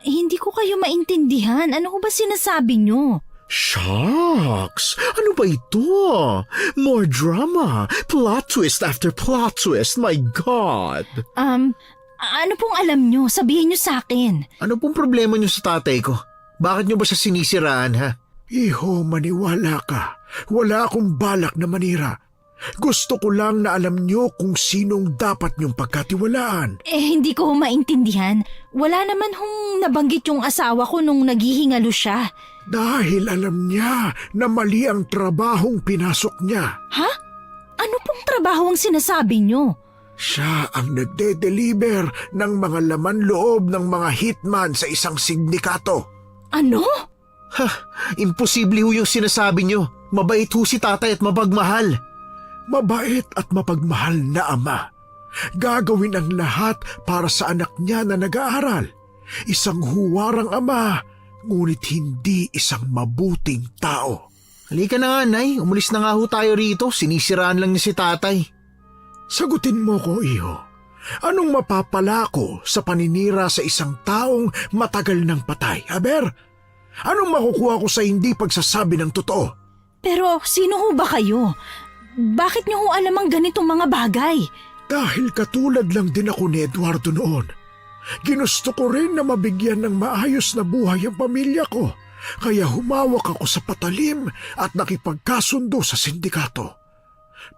Hindi ko kayo maintindihan. Ano ho ba sinasabi niyo? Shucks! Ano ba ito? More drama. Plot twist after plot twist. My God! Ano pong alam niyo? Sabihin niyo sa akin. Ano pong problema niyo sa tatay ko? Bakit niyo ba siya sinisiraan, ha? Iho, maniwala ka. Wala akong balak na manira. Gusto ko lang na alam niyo kung sinong dapat niyong pagkatiwalaan. Hindi ko maintindihan. Wala naman hong nabanggit yung asawa ko nung naghihingalo siya. Dahil alam niya na mali ang trabahong pinasok niya. Ha? Ano pong trabaho ang sinasabi niyo? Siya ang nagde-deliver ng mga laman loob ng mga hitman sa isang sindikato. Ano? Imposible ho yung sinasabi niyo. Mabait ho si tatay at mapagmahal. Mabait at mapagmahal na ama. Gagawin ang lahat para sa anak niya na nag-aaral. Isang huwarang ama, ngunit hindi isang mabuting tao. Halika na nga, Nay. Umalis na nga ho tayo rito. Sinisiraan lang niya si tatay. Sagutin mo ko, iho. Anong mapapala ko sa paninira sa isang taong matagal ng patay, aber? Anong makukuha ko sa hindi pagsasabi ng totoo? Pero sino ho ba kayo? Bakit niyo ho alam ang ganitong mga bagay? Dahil katulad lang din ako ni Eduardo noon. Ginusto ko rin na mabigyan ng maayos na buhay ang pamilya ko. Kaya humawak ako sa patalim at nakipagkasundo sa sindikato.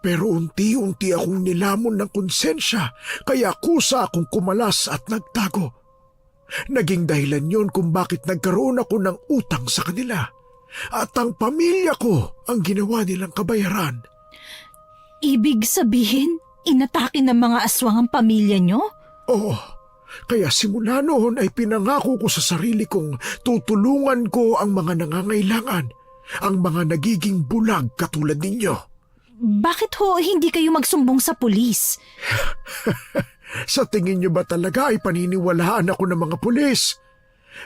Pero unti-unti akong nilamon ng konsensya, kaya kusa akong kumalas at nagtago. Naging dahilan yun kung bakit nagkaroon ako ng utang sa kanila. At ang pamilya ko ang ginawa nilang kabayaran. Ibig sabihin, inatake ng mga aswang ang pamilya niyo? Oo, kaya simula noon ay pinangako ko sa sarili kong tutulungan ko ang mga nangangailangan, ang mga nagiging bulag katulad ninyo. Bakit ho hindi kayo magsumbong sa pulis? Sa tingin niyo ba talaga ay paniniwalaan ako ng mga pulis?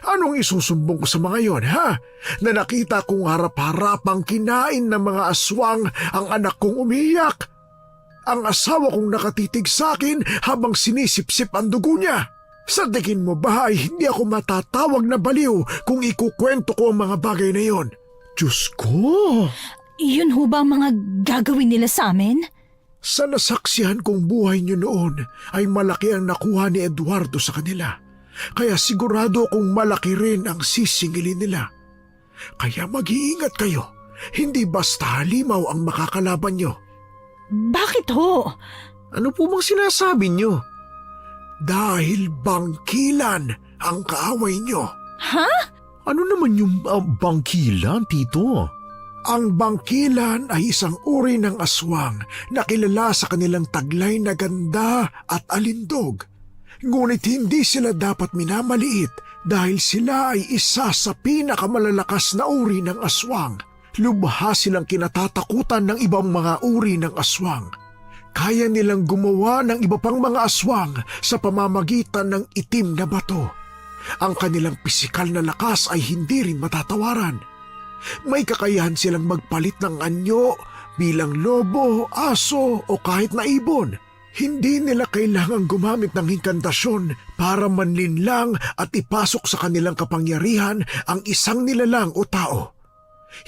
Anong isusumbong ko sa mga yon, ha? Na nakita kong harap-harapang kinain ng mga aswang ang anak kong umiiyak. Ang asawa kong nakatitig sa akin habang sinisip-sip ang dugo niya. Sa tingin mo ba ay hindi ako matatawag na baliw kung ikukwento ko ang mga bagay na yon? Diyos ko! Yun ho ba ang mga gagawin nila sa amin? Sa nasaksihan kong buhay niyo noon ay malaki ang nakuha ni Eduardo sa kanila. Kaya sigurado kong malaki rin ang sisingilin nila. Kaya mag-iingat kayo. Hindi basta halimaw ang makakalaban niyo. Bakit ho? Ano po bang sinasabi niyo? Dahil bangkilan ang kaaway niyo. Ha? Ano naman yung bangkilan, Tito? Ang bangkilan ay isang uri ng aswang na kilala sa kanilang taglay na ganda at alindog. Ngunit hindi sila dapat minamaliit dahil sila ay isa sa pinakamalalakas na uri ng aswang. Lubha silang kinatatakutan ng ibang mga uri ng aswang. Kaya nilang gumawa ng iba pang mga aswang sa pamamagitan ng itim na bato. Ang kanilang pisikal na lakas ay hindi rin matatawaran. May kakayahan silang magpalit ng anyo bilang lobo, aso o kahit na ibon. Hindi nila kailangang gumamit ng inkandasyon para manlinlang at ipasok sa kanilang kapangyarihan ang isang nilalang o tao.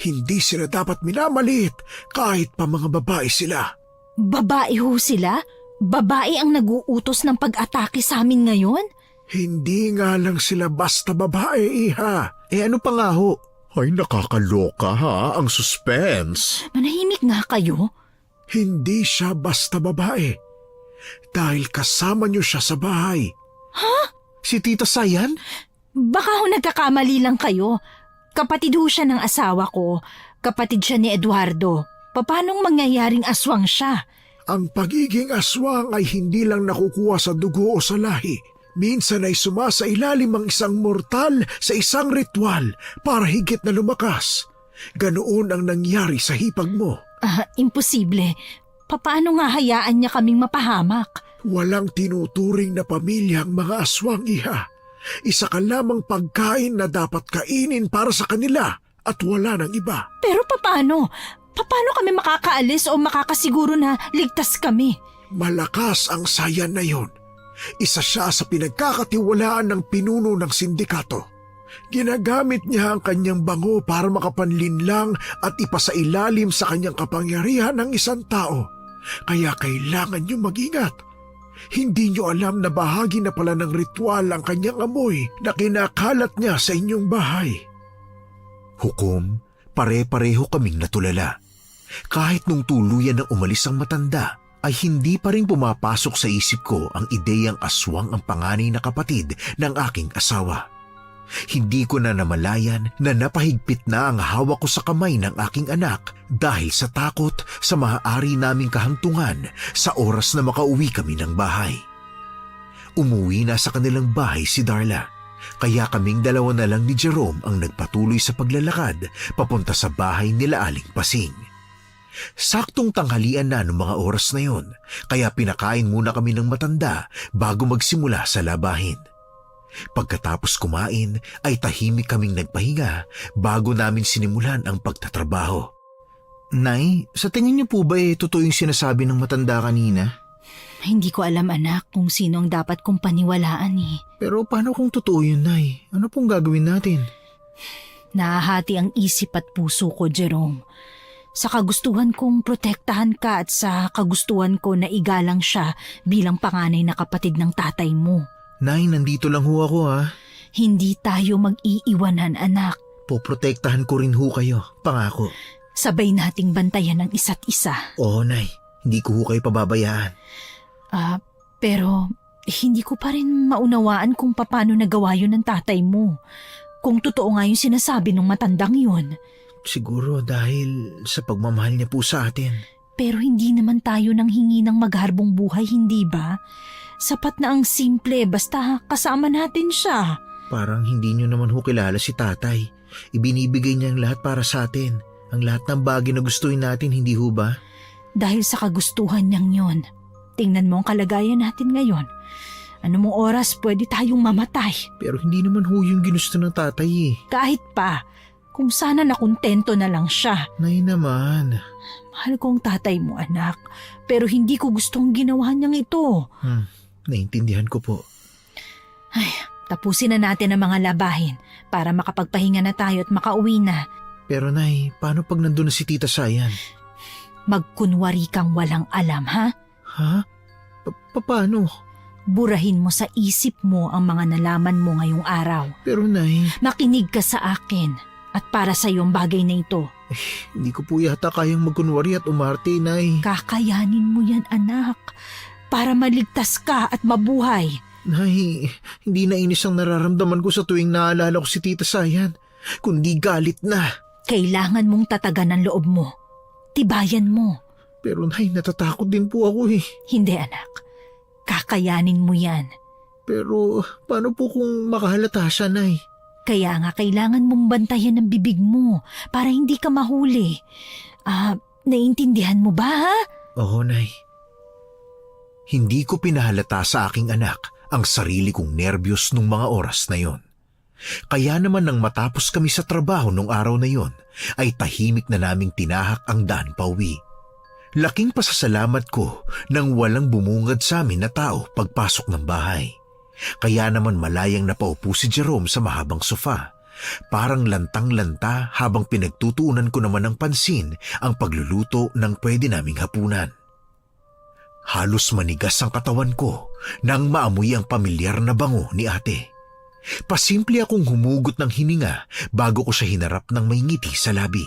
Hindi sila dapat minamaliit kahit pa mga babae sila. Babae ho sila? Babae ang nag-uutos ng pag-atake sa amin ngayon? Hindi nga lang sila basta babae, iha. Ano pa nga ho? Ay, nakakaloka ha, ang suspense. Manahimik nga kayo. Hindi siya basta babae. Dahil kasama niyo siya sa bahay. Si Tita Sayan? Baka ho nagkakamali lang kayo. Kapatid ho siya ng asawa ko. Kapatid siya ni Eduardo. Paanong mangyayaring aswang siya? Ang pagiging aswang ay hindi lang nakukuha sa dugo o sa lahi. Minsan ay sumasailalim ang isang mortal sa isang ritual para higit na lumakas. Ganoon ang nangyari sa hipag mo. Imposible. Paano nga hayaan niya kaming mapahamak? Walang tinuturing na pamilya ang mga aswang, iha. Isa ka lamang pagkain na dapat kainin para sa kanila at wala ng iba. Pero paano? Paano kami makakaalis o makakasiguro na ligtas kami? Malakas ang Sayan na yon. Isa siya sa pinagkakatiwalaan ng pinuno ng sindikato. Ginagamit niya ang kanyang bango para makapanlinlang at ipasailalim sa kanyang kapangyarihan ng isang tao. Kaya kailangan niyo mag-ingat. Hindi niyo alam na bahagi na pala ng ritual ang kanyang amoy na kinakalat niya sa inyong bahay. Hukom, pare-pareho kaming natulala. Kahit nung tuluyan na umalis ang matanda, ay hindi pa rin pumapasok sa isip ko ang ideyang aswang ang panganay na kapatid ng aking asawa. Hindi ko na namalayan na napahigpit na ang hawak ko sa kamay ng aking anak dahil sa takot sa maaari naming kahantungan sa oras na makauwi kami ng bahay. Umuwi na sa kanilang bahay si Darla, kaya kaming dalawa na lang ni Jerome ang nagpatuloy sa paglalakad papunta sa bahay nila Aling Pasing. Saktong tanghalian na noong mga oras na yon, kaya pinakain muna kami ng matanda bago magsimula sa labahin. Pagkatapos kumain ay tahimik kaming nagpahinga bago namin sinimulan ang pagtatrabaho. Nay, sa tingin niyo po ba totoo yung sinasabi ng matanda kanina? Hindi ko alam anak kung sino ang dapat kong paniwalaan eh. Pero paano kung totoo yun, Nay? Ano pong gagawin natin? Nahahati ang isip at puso ko, Jerome. Sa kagustuhan kong protektahan ka at sa kagustuhan ko na igalang siya bilang panganay na kapatid ng tatay mo. Nay, nandito lang ho ako ha. Hindi tayo mag-iiwanan, anak. Poprotektahan ko rin ho kayo, pangako. Sabay nating bantayan ang isa't isa. Oo, Nay. Hindi ko ho kayo pababayaan. Pero hindi ko pa rin maunawaan kung paano nagawa yun ng tatay mo. Kung totoo nga yung sinasabi ng matandang yun. Siguro dahil sa pagmamahal niya po sa atin. Pero hindi naman tayo nang hingi ng magharbong buhay, hindi ba? Sapat na ang simple, basta kasama natin siya. Parang hindi niyo naman ho kilala si tatay. Ibinibigay niya ang lahat para sa atin. Ang lahat ng bagay na gustuhin natin, hindi ho ba? Dahil sa kagustuhan niyang yun. Tingnan mo ang kalagayan natin ngayon. Ano mong oras pwede tayong mamatay? Pero hindi naman ho yung ginusto ng tatay eh. Kahit pa, kung sana nakontento na lang siya. Nay naman. Mahal ko ang tatay mo, anak. Pero hindi ko gustong ginawa niyang ito. Naintindihan ko po. Ay, tapusin na natin ang mga labahin para makapagpahinga na tayo at makauwi na. Pero Nay, paano pag nandun na si Tita Sayan? Magkunwari kang walang alam, ha? Ha? Paano? Burahin mo sa isip mo ang mga nalaman mo ngayong araw. Pero Nay... Makinig ka sa akin at para sa iyong bagay na ito. Hindi ko po yata kayang magkunwari at umarte, Nay. Kakayanin mo yan, anak. Para maligtas ka at mabuhay. Nay, hindi na inis ang nararamdaman ko sa tuwing naalala ko si Tita Sayan, kundi galit na. Kailangan mong tatagan ang loob mo. Tibayan mo. Pero Nay, natatakot din po ako eh. Hindi, anak. Kakayanin mo yan. Pero paano po kung makahalata siya, Nay? Kaya nga kailangan mong bantayan ang bibig mo para hindi ka mahuli. Naiintindihan mo ba, ha? Oo, Nay. Hindi ko pinahalata sa aking anak ang sarili kong nerbiyos nung mga oras na yon. Kaya naman nang matapos kami sa trabaho nung araw na yon, ay tahimik na naming tinahak ang daan pauwi. Laking pasasalamat ko nang walang bumungad sa amin na tao pagpasok ng bahay. Kaya naman malayang napaupo si Jerome sa mahabang sofa. Parang lantang-lanta habang pinagtutuunan ko naman ng pansin ang pagluluto ng pwede naming hapunan. Halos manigas ang katawan ko nang maamoy ang pamilyar na bango ni ate. Pasimple akong humugot ng hininga bago ko siya hinarap ng may ngiti sa labi.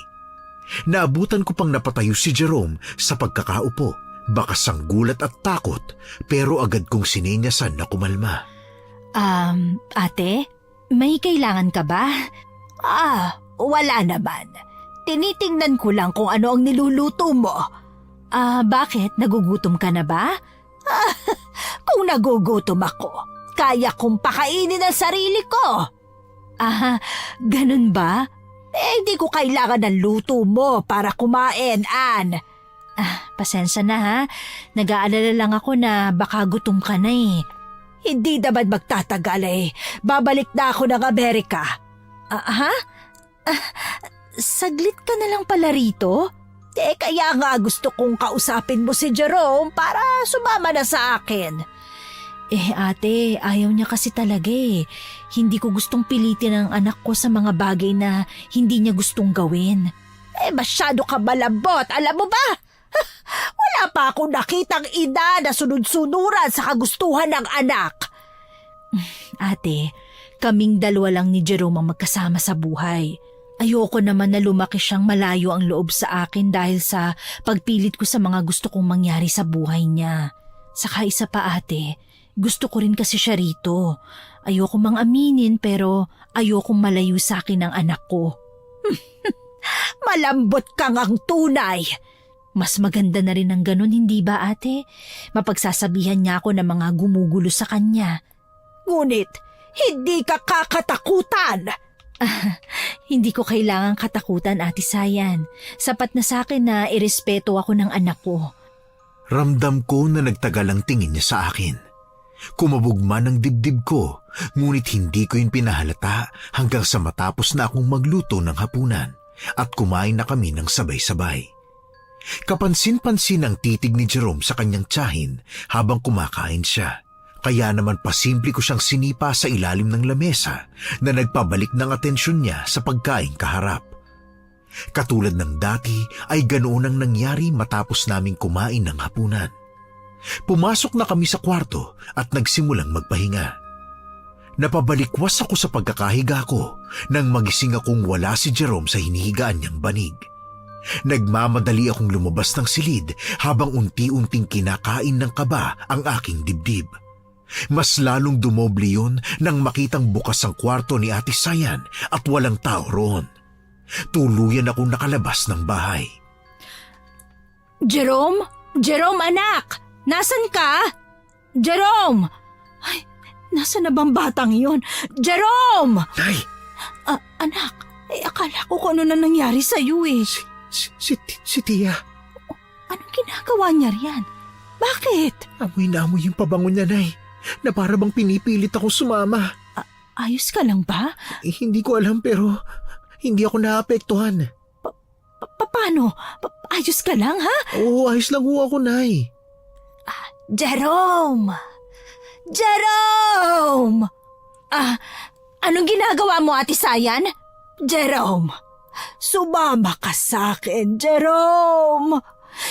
Naabutan ko pang napatayo si Jerome sa pagkakaupo, bakas ang gulat at takot, pero agad kong sinenyasan na kumalma. Ate, may kailangan ka ba? Wala naman. Tinitingnan ko lang kung ano ang niluluto mo. Bakit? Nagugutom ka na ba? Kung nagugutom ako, kaya kong pakainin ang sarili ko. Ganun ba? Hindi ko kailangan ng luto mo para kumain, Ann. Pasensya na ha. Nag-aalala lang ako na baka gutom ka na eh. Hindi naman magtatagal eh. Babalik na ako ng Amerika. Saglit ka na lang pala rito? Kaya nga gusto kong kausapin mo si Jerome para sumama na sa akin. Ate, ayaw niya kasi talaga eh. Hindi ko gustong pilitin ang anak ko sa mga bagay na hindi niya gustong gawin. Masyado ka malambot, alam mo ba? Wala pa akong nakitang ina na sunod-sunuran sa kagustuhan ng anak. Ate, kaming dalawa lang ni Jerome ang magkasama sa buhay. Ayoko naman na lumaki siyang malayo ang loob sa akin dahil sa pagpilit ko sa mga gusto kong mangyari sa buhay niya. Saka isa pa ate, gusto ko rin kasi siya rito. Ayoko mang aminin pero ayokong malayo sa akin ang anak ko. Malambot kang ang tunay. Mas maganda na rin ang ganun, hindi ba ate? Mapagsasabihan niya ako ng mga gumugulo sa kanya. Ngunit, hindi ka kakatakutan. Hindi ko kailangang katakutan, Ate Sayan. Sapat na sa akin na irespeto ako ng anak ko. Ramdam ko na nagtagal ang tingin niya sa akin. Kumabog man ang dibdib ko, ngunit hindi ko yun pinahalata hanggang sa matapos na akong magluto ng hapunan at kumain na kami ng sabay-sabay. Kapansin-pansin ang titig ni Jerome sa kanyang tiyahin habang kumakain siya. Kaya naman pasimple ko siyang sinipa sa ilalim ng lamesa na nagpabalik ng atensyon niya sa pagkain kaharap. Katulad ng dati ay ganoon ang nangyari matapos naming kumain ng hapunan. Pumasok na kami sa kwarto at nagsimulang magpahinga. Napabalikwas ako sa pagkakahiga ko nang magising akong wala si Jerome sa hinihigaan niyang banig. Nagmamadali akong lumabas ng silid habang unti-unting kinakain ng kaba ang aking dibdib. Mas lalong dumoble yun nang makitang bukas ang kwarto ni Ate Sayan at walang tao roon. Tuluyan akong nakalabas ng bahay. Jerome? Jerome, anak! Nasaan ka? Jerome! Ay, nasan na bang batang yun? Jerome! Nay! Anak, akala ko kung ano na nangyari sa'yo eh. Si Tia. Anong ginagawa niya riyan? Bakit? Amoy na amoy yung pabango niya, Nay. Na para bang pinipilit ako sumama. Ayos ka lang ba? Hindi ko alam pero hindi ako naapektuhan. Paano? Ayos ka lang, ha? Oo, ayos lang ho ako, Nay. Jerome! Jerome! Anong ginagawa mo, Ate Sayan? Jerome, sumama ka sa akin, Jerome.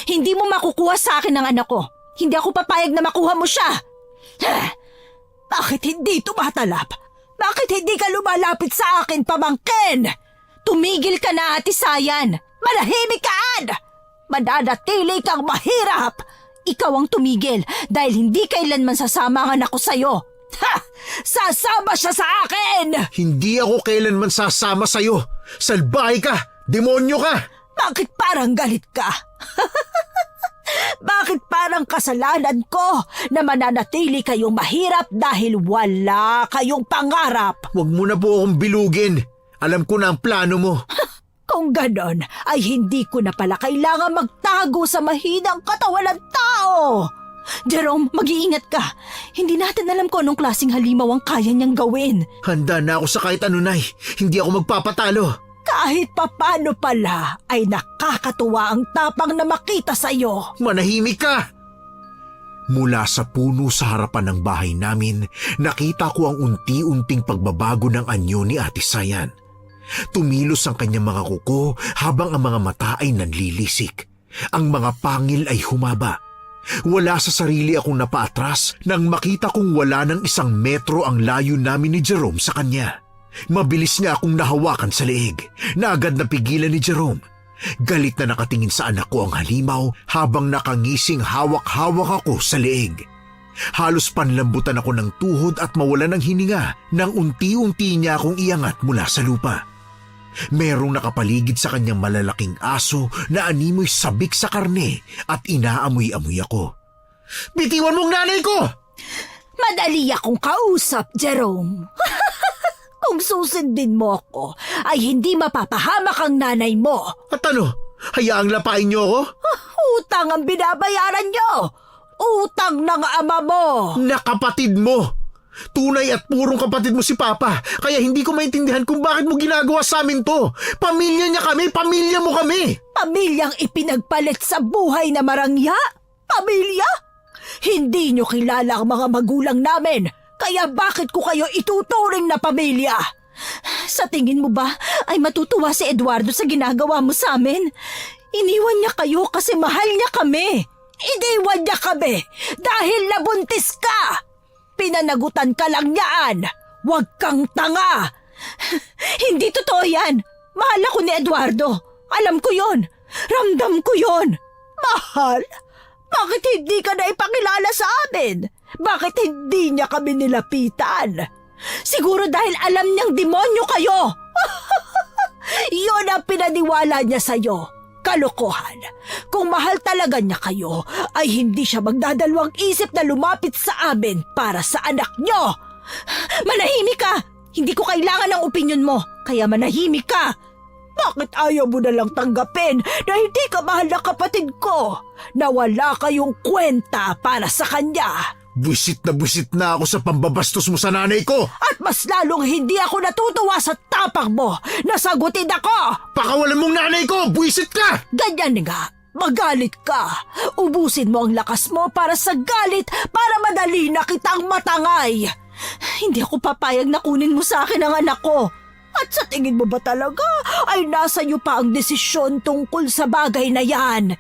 Hindi mo makukuha sa akin ang anak ko. Hindi ako papayag na makuha mo siya. Bakit hindi tumatalab? Bakit hindi ka lumalapit sa akin, pamangkin? Tumigil ka na, Ate Sayan. Manahimik ka! Mananatili kang mahirap! Ikaw ang tumigil dahil hindi kailanman sasama ang anak ko sa'yo. Ha! Sasama siya sa akin! Hindi ako kailanman sasama sa'yo. Salbahe ka! Demonyo ka! Bakit parang galit ka? Bakit parang kasalanan ko na mananatili kayong mahirap dahil wala kayong pangarap? Huwag mo na po akong bilugin. Alam ko na ang plano mo. Kung ganon, ay hindi ko na pala kailangan magtago sa mahinang katawan ng tao. Jerome, mag-iingat ka. Hindi natin alam kung anong klaseng halimaw ang kaya niyang gawin. Handa na ako sa kahit ano, Nay. Hindi ako magpapatalo. Kahit papano pala ay nakakatuwa ang tapang na makita sa'yo. Manahimik ka! Mula sa puno sa harapan ng bahay namin, nakita ko ang unti-unting pagbabago ng anyo ni Ate Sayan. Tumilos ang kanyang mga kuko habang ang mga mata ay nanlilisik. Ang mga pangil ay humaba. Wala sa sarili akong napaatras nang makita kong wala ng 1 metro ang layo namin ni Jerome sa kanya. Mabilis niya akong nahawakan sa leeg na agad napigilan ni Jerome. Galit na nakatingin sa anak ko ang halimaw habang nakangising hawak-hawak ako sa leeg. Halos panlambutan ako ng tuhod at mawalan ng hininga nang unti-unti niya akong iangat mula sa lupa. Merong nakapaligid sa kanyang malalaking aso na animoy sabik sa karne at inaamoy-amoy ako. Bitiwan mong nanay ko! Madali akong kausap, Jerome. Kung susundin mo ako, ay hindi mapapahamak ang nanay mo. At ano? Hayaang lapain niyo ako? Utang ang binabayaran niyo. Utang ng ama mo. Na kapatid mo! Tunay at purong kapatid mo si Papa, kaya hindi ko maintindihan kung bakit mo ginagawa sa amin to. Pamilya niya kami, pamilya mo kami. Pamilyang ipinagpalit sa buhay na marangya? Pamilya? Hindi niyo kilala ang mga magulang namin, kaya bakit ko kayo ituturing na pamilya? Sa tingin mo ba ay matutuwa si Eduardo sa ginagawa mo sa amin? Iniwan niya kayo kasi mahal niya kami. Iniwan niya kami dahil nabuntis ka. Pinanagutan ka lang niyaan. Huwag kang tanga. Hindi totoo yan. Mahal ako ni Eduardo. Alam ko yon. Ramdam ko yon. Mahal? Bakit hindi ka na ipakilala sa amin? Bakit hindi niya kami nilapitan? Siguro dahil alam niyang demonyo kayo. Iyon ang pinaniwala niya sa'yo. Kalokohan. Kung mahal talaga niya kayo, ay hindi siya magdadalawang isip na lumapit sa amin para sa anak niyo. Manahimik ka! Hindi ko kailangan ng opinyon mo. Kaya manahimik ka! Bakit ayaw mo na lang tanggapin na hindi ka mahal na kapatid ko? Na wala kayong kwenta para sa kanya? Buisit na ako sa pambabastos mo sa nanay ko! At mas lalong hindi ako natutuwa sa tapang mo na sagutin ako! Pakawalan mong nanay ko! Buisit ka! Ganyan nga, magalit ka. Ubusin mo ang lakas mo para sa galit para madali na kitang matangay. Hindi ako papayag na kunin mo sa akin ang anak ko. At sa tingin mo ba talaga ay nasa iyo pa ang desisyon tungkol sa bagay na yan?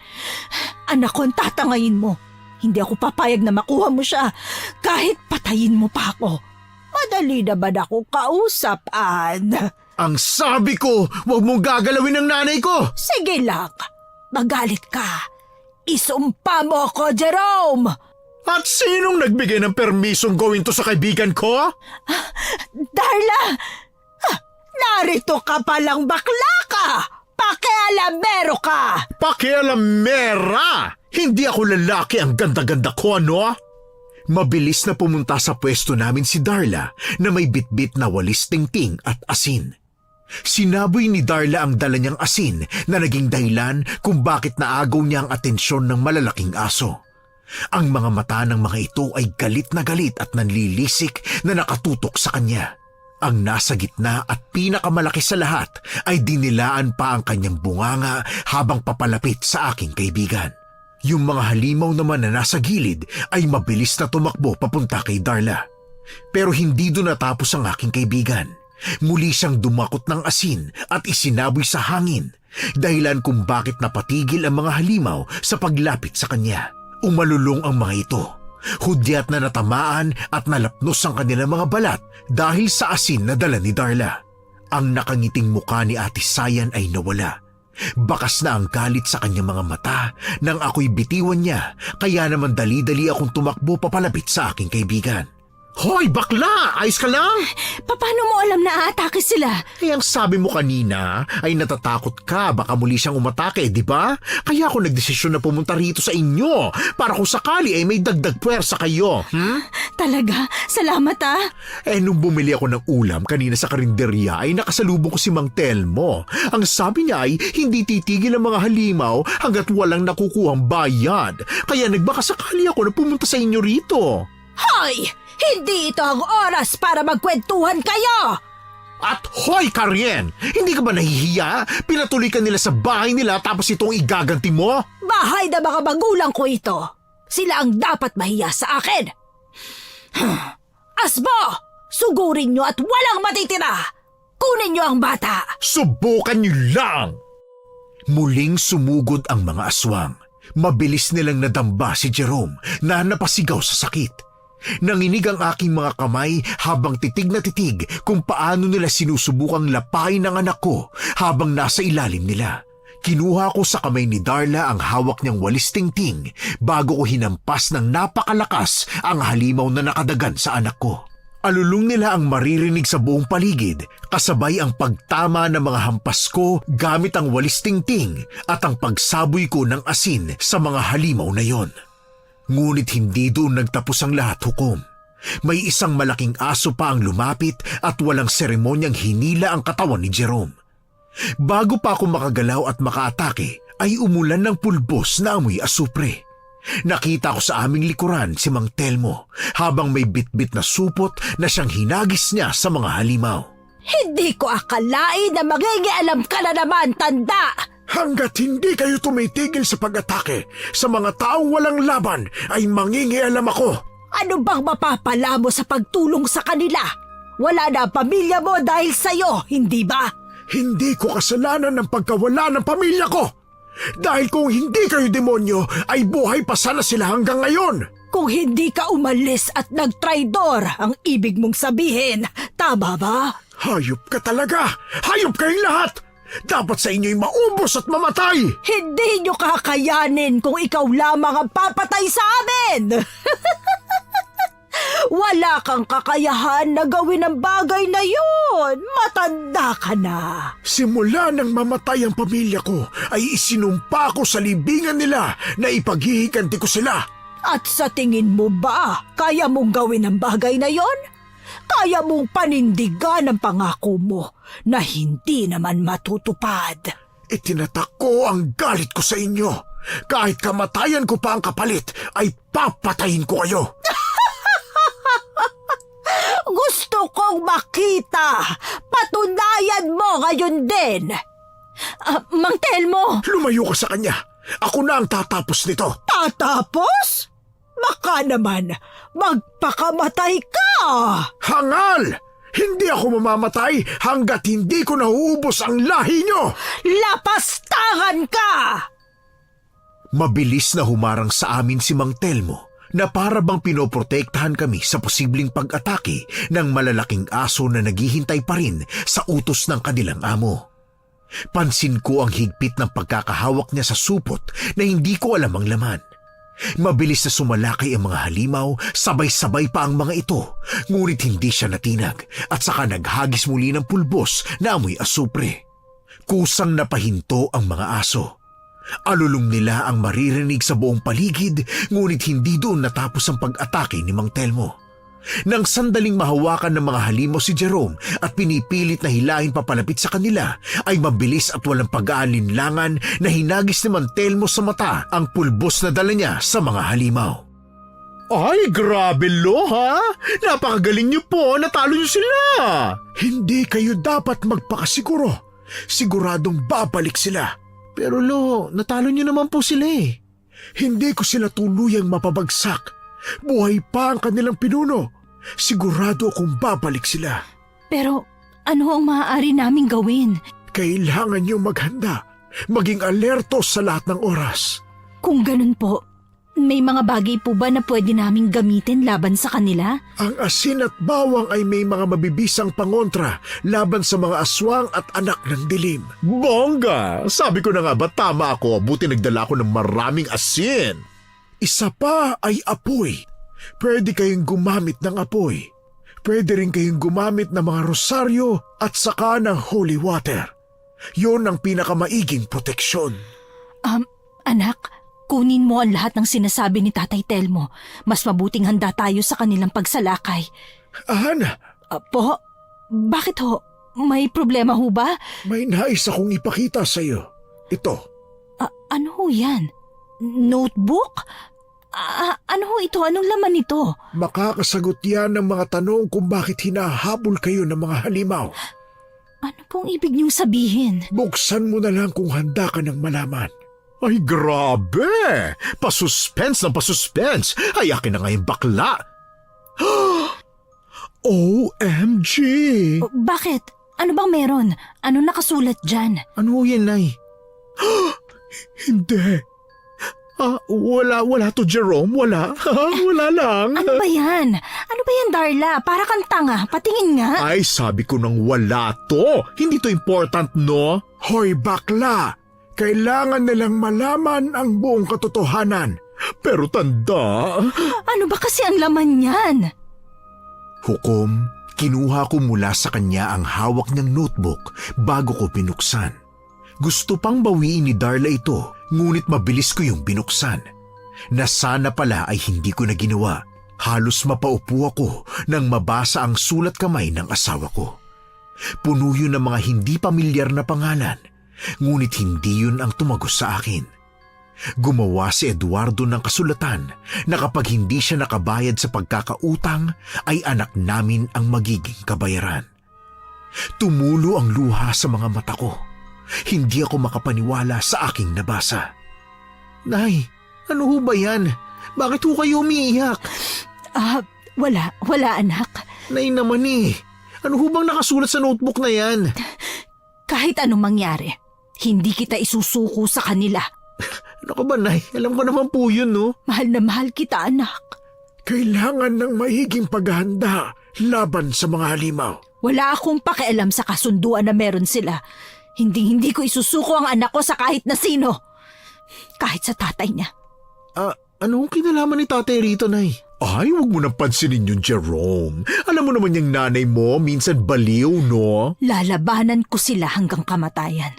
Anak ko, ang tatangayin mo. Hindi ako papayag na makuha mo siya kahit patayin mo pa ako. Madali naman ako kausap, Ann. Ang sabi ko, huwag mong gagalawin ang nanay ko! Sige lang, magalit ka. Isumpa mo ako, Jerome! At sinong nagbigay ng permisong gawin to sa kaibigan ko? Darla! Narito ka palang bakla ka! Pakialamero ka! Pakialamera! Hindi ako lalaki, ang ganda-ganda ko, ano? Mabilis na pumunta sa pwesto namin si Darla na may bitbit na walis tingting at asin. Sinaboy ni Darla ang dala niyang asin na naging dahilan kung bakit naagaw niya ang atensyon ng malalaking aso. Ang mga mata ng mga ito ay galit at nanlilisik na nakatutok sa kanya. Ang nasa gitna at pinakamalaki sa lahat ay dinilaan pa ang kanyang bunganga habang papalapit sa aking kaibigan. Yung mga halimaw naman na nasa gilid ay mabilis na tumakbo papunta kay Darla. Pero hindi doon natapos ang aking kaibigan. Muli siyang dumakot ng asin at isinaboy sa hangin, dahilan kung bakit napatigil ang mga halimaw sa paglapit sa kanya. Umalulong ang mga ito. Hudyat na natamaan at nalapnos ang kanilang mga balat dahil sa asin na dala ni Darla. Ang nakangiting muka ni Ate Sayan ay nawala. Bakas na ang galit sa kanyang mga mata nang ako'y bitiwan niya, kaya naman dali-dali akong tumakbo papalapit sa aking kaibigan. Hoy, bakla! Ayos ka lang? Paano mo alam na aatake sila? Ang sabi mo kanina ay natatakot ka baka muli siyang umatake, di ba? Kaya ako nagdesisyon na pumunta rito sa inyo para kung sakali ay may dagdag puwersa kayo. Talaga? Salamat ah. Nung bumili ako ng ulam kanina sa karinderya ay nakasalubong ko si Mang Telmo. Ang sabi niya ay hindi titigil ang mga halimaw hanggat walang nakukuhang bayad. Kaya nagbakasakali ako na pumunta sa inyo rito. Hoy! Hindi ito ang oras para magkwentuhan kayo! At hoy, Karien! Hindi ka ba nahihiya? Pinatuloy ka nila sa bahay nila tapos itong igaganti mo? Bahay na mga magulang ko ito. Sila ang dapat mahiya sa akin. Asbo! Sugurin nyo at walang matitira! Kunin nyo ang bata! Subukan niyo lang! Muling sumugod ang mga aswang. Mabilis nilang nadamba si Jerome na napasigaw sa sakit. Nanginig ang aking mga kamay habang titig na titig kung paano nila sinusubukang lapain ang anak ko habang nasa ilalim nila. Kinuha ko sa kamay ni Darla ang hawak niyang walis tingting bago ko hinampas ng napakalakas ang halimaw na nakadagan sa anak ko. Alulong nila ang maririnig sa buong paligid kasabay ang pagtama ng mga hampas ko gamit ang walis tingting at ang pagsaboy ko ng asin sa mga halimaw na yon. Ngunit hindi doon nagtapos ang lahat, hukom. May isang malaking aso pa ang lumapit at walang seremonyang hinila ang katawan ni Jerome. Bago pa ako makagalaw at makaatake, ay umulan ng pulbos na amoy asupre. Nakita ko sa aming likuran si Mang Telmo habang may bitbit na supot na siyang hinagis niya sa mga halimaw. Hindi ko akalain na magigialam ka na naman, tanda! Hanggat hindi kayo tumitigil sa pag-atake sa mga taong walang laban ay mangingialam ako. Ano bang mapapala mo sa pagtulong sa kanila? Wala na ang pamilya mo dahil sa'yo, hindi ba? Hindi ko kasalanan ng pagkawala ng pamilya ko. Dahil kung hindi kayo demonyo ay buhay pa sana sila hanggang ngayon. Kung hindi ka umalis at nagtraidor, ang ibig mong sabihin, tama ba? Hayop ka talaga! Hayop kayong lahat! Dapat sa inyo'y maubos at mamatay! Hindi nyo kakayanin kung ikaw lamang ang papatay sa amin! Wala kang kakayahan na gawin ang bagay na yun! Matanda ka na! Simula nang mamatay ang pamilya ko ay isinumpa ko sa libingan nila na ipaghihiganti ko sila. At sa tingin mo ba, kaya mong gawin ang bagay na yon? kaya mong panindigan ang pangako mo na hindi naman matutupad. Itinatak ko ang galit ko sa inyo. Kahit kamatayan ko pa ang kapalit, ay papatayin ko kayo. Gusto kong makita. Patunayan mo ngayon din. Mang Telmo! Lumayo ka sa kanya. Ako na ang tatapos nito. Tatapos? Baka naman magpakamatay ka. Hangal! Hindi ako mamamatay hanggat hindi ko nauubos ang lahi nyo! Lapastangan ka! Mabilis na humarang sa amin si Mang Telmo na para bang pinoprotektahan kami sa posibleng pag-atake ng malalaking aso na naghihintay pa rin sa utos ng kanilang amo. Pansin ko ang higpit ng pagkakahawak niya sa supot na hindi ko alam ang laman. Mabilis na sumalakay ang mga halimaw, sabay-sabay pa ang mga ito, ngunit hindi siya natinag at saka naghagis muli ng pulbos na amoy asupre. Kusang napahinto ang mga aso. Alulong nila ang maririnig sa buong paligid, ngunit hindi doon natapos ang pag-atake ni Mang Telmo. Nang sandaling mahawakan ng mga halimaw si Jerome at pinipilit na hilahin papalapit sa kanila, ay mabilis at walang pag-aalinlangan na hinagis ni Mang Telmo sa mata ang pulbos na dala niya sa mga halimaw. Ay, grabe lo ha! Napakagaling niyo po, natalo niyo sila! Hindi kayo dapat magpakasiguro. Siguradong babalik sila. Pero lo, natalo niyo naman po sila eh. Hindi ko sila tuluyang mapabagsak. Buhay pa ang kanilang pinuno. Sigurado akong babalik sila. Pero ano ang maaari naming gawin? Kailangan niyo maghanda. Maging alerto sa lahat ng oras. Kung ganun po, may mga bagay po ba na pwede naming gamitin laban sa kanila? Ang asin at bawang ay may mga mabibisang pangontra laban sa mga aswang at anak ng dilim. Bongga! Sabi ko na nga ba tama ako, buti nagdala ako ng maraming asin. Isa pa ay apoy. Pwede kayong gumamit ng apoy. Pwede rin kayong gumamit ng mga rosaryo at saka ng holy water. Yun ang pinakamaiging proteksyon. Anak, kunin mo ang lahat ng sinasabi ni Tatay Telmo. Mas mabuting handa tayo sa kanilang pagsalakay. Ana, Po, bakit ho? May problema ho ba? may nais akong ipakita sa iyo. Ito. Ano ho yan? Notebook? Ano ho ito? Anong laman nito? Makakasagot yan ng mga tanong kung bakit hinahabol kayo ng mga halimaw. Ano pong ibig niyong sabihin? Buksan mo na lang kung handa ka ng malaman. Ay, grabe! Pasuspense ng pasuspense! Ay, akin na nga yung bakla! OMG! Bakit? Ano bang meron? Ano nakasulat dyan? Ano yan, Nay? Hindi. Wala to, Jerome. Wala. Wala lang. Ano ba yan? Ano ba yan, Darla? Para kang tanga. Patingin nga. Ay, sabi ko nang wala to. Hindi to important, no? Hoy bakla! Kailangan nilang malaman ang buong katotohanan. Pero tanda. Ano ba kasi ang laman yan? Hukom, kinuha ko mula sa kanya ang hawak niyang notebook bago ko binuksan. Gusto pang bawiin ni Darla ito, ngunit mabilis ko yung binuksan. Na sana pala ay hindi ko na ginawa. Halos mapaupo ako nang mabasa ang sulat kamay ng asawa ko. Puno yun ng mga hindi pamilyar na pangalan, ngunit hindi yun ang tumagos sa akin. Gumawa si Eduardo ng kasulatan na kapag hindi siya nakabayad sa pagkakautang, ay anak namin ang magiging kabayaran. Tumulo ang luha sa mga mata ko. Hindi ako makapaniwala sa aking nabasa. Nay, ano ho ba yan? Bakit ho kayo umiiyak? Wala anak. Nay naman eh. Ano ho bang nakasulat sa notebook na yan? Kahit anong mangyari, hindi kita isusuko sa kanila. Ano ka ba, Nay? Alam ko naman po yun, no? Mahal na mahal kita, anak. Kailangan ng mahiging paghahanda laban sa mga halimaw. Wala akong pakialam sa kasunduan na meron sila. Hindi ko isusuko ang anak ko sa kahit na sino. Kahit sa tatay niya. Anong kinalaman ni tatay rito, Nay? Ay, huwag mo nang pansinin yung Jerome. Alam mo naman yung nanay mo, minsan baliw, no? Lalabanan ko sila hanggang kamatayan.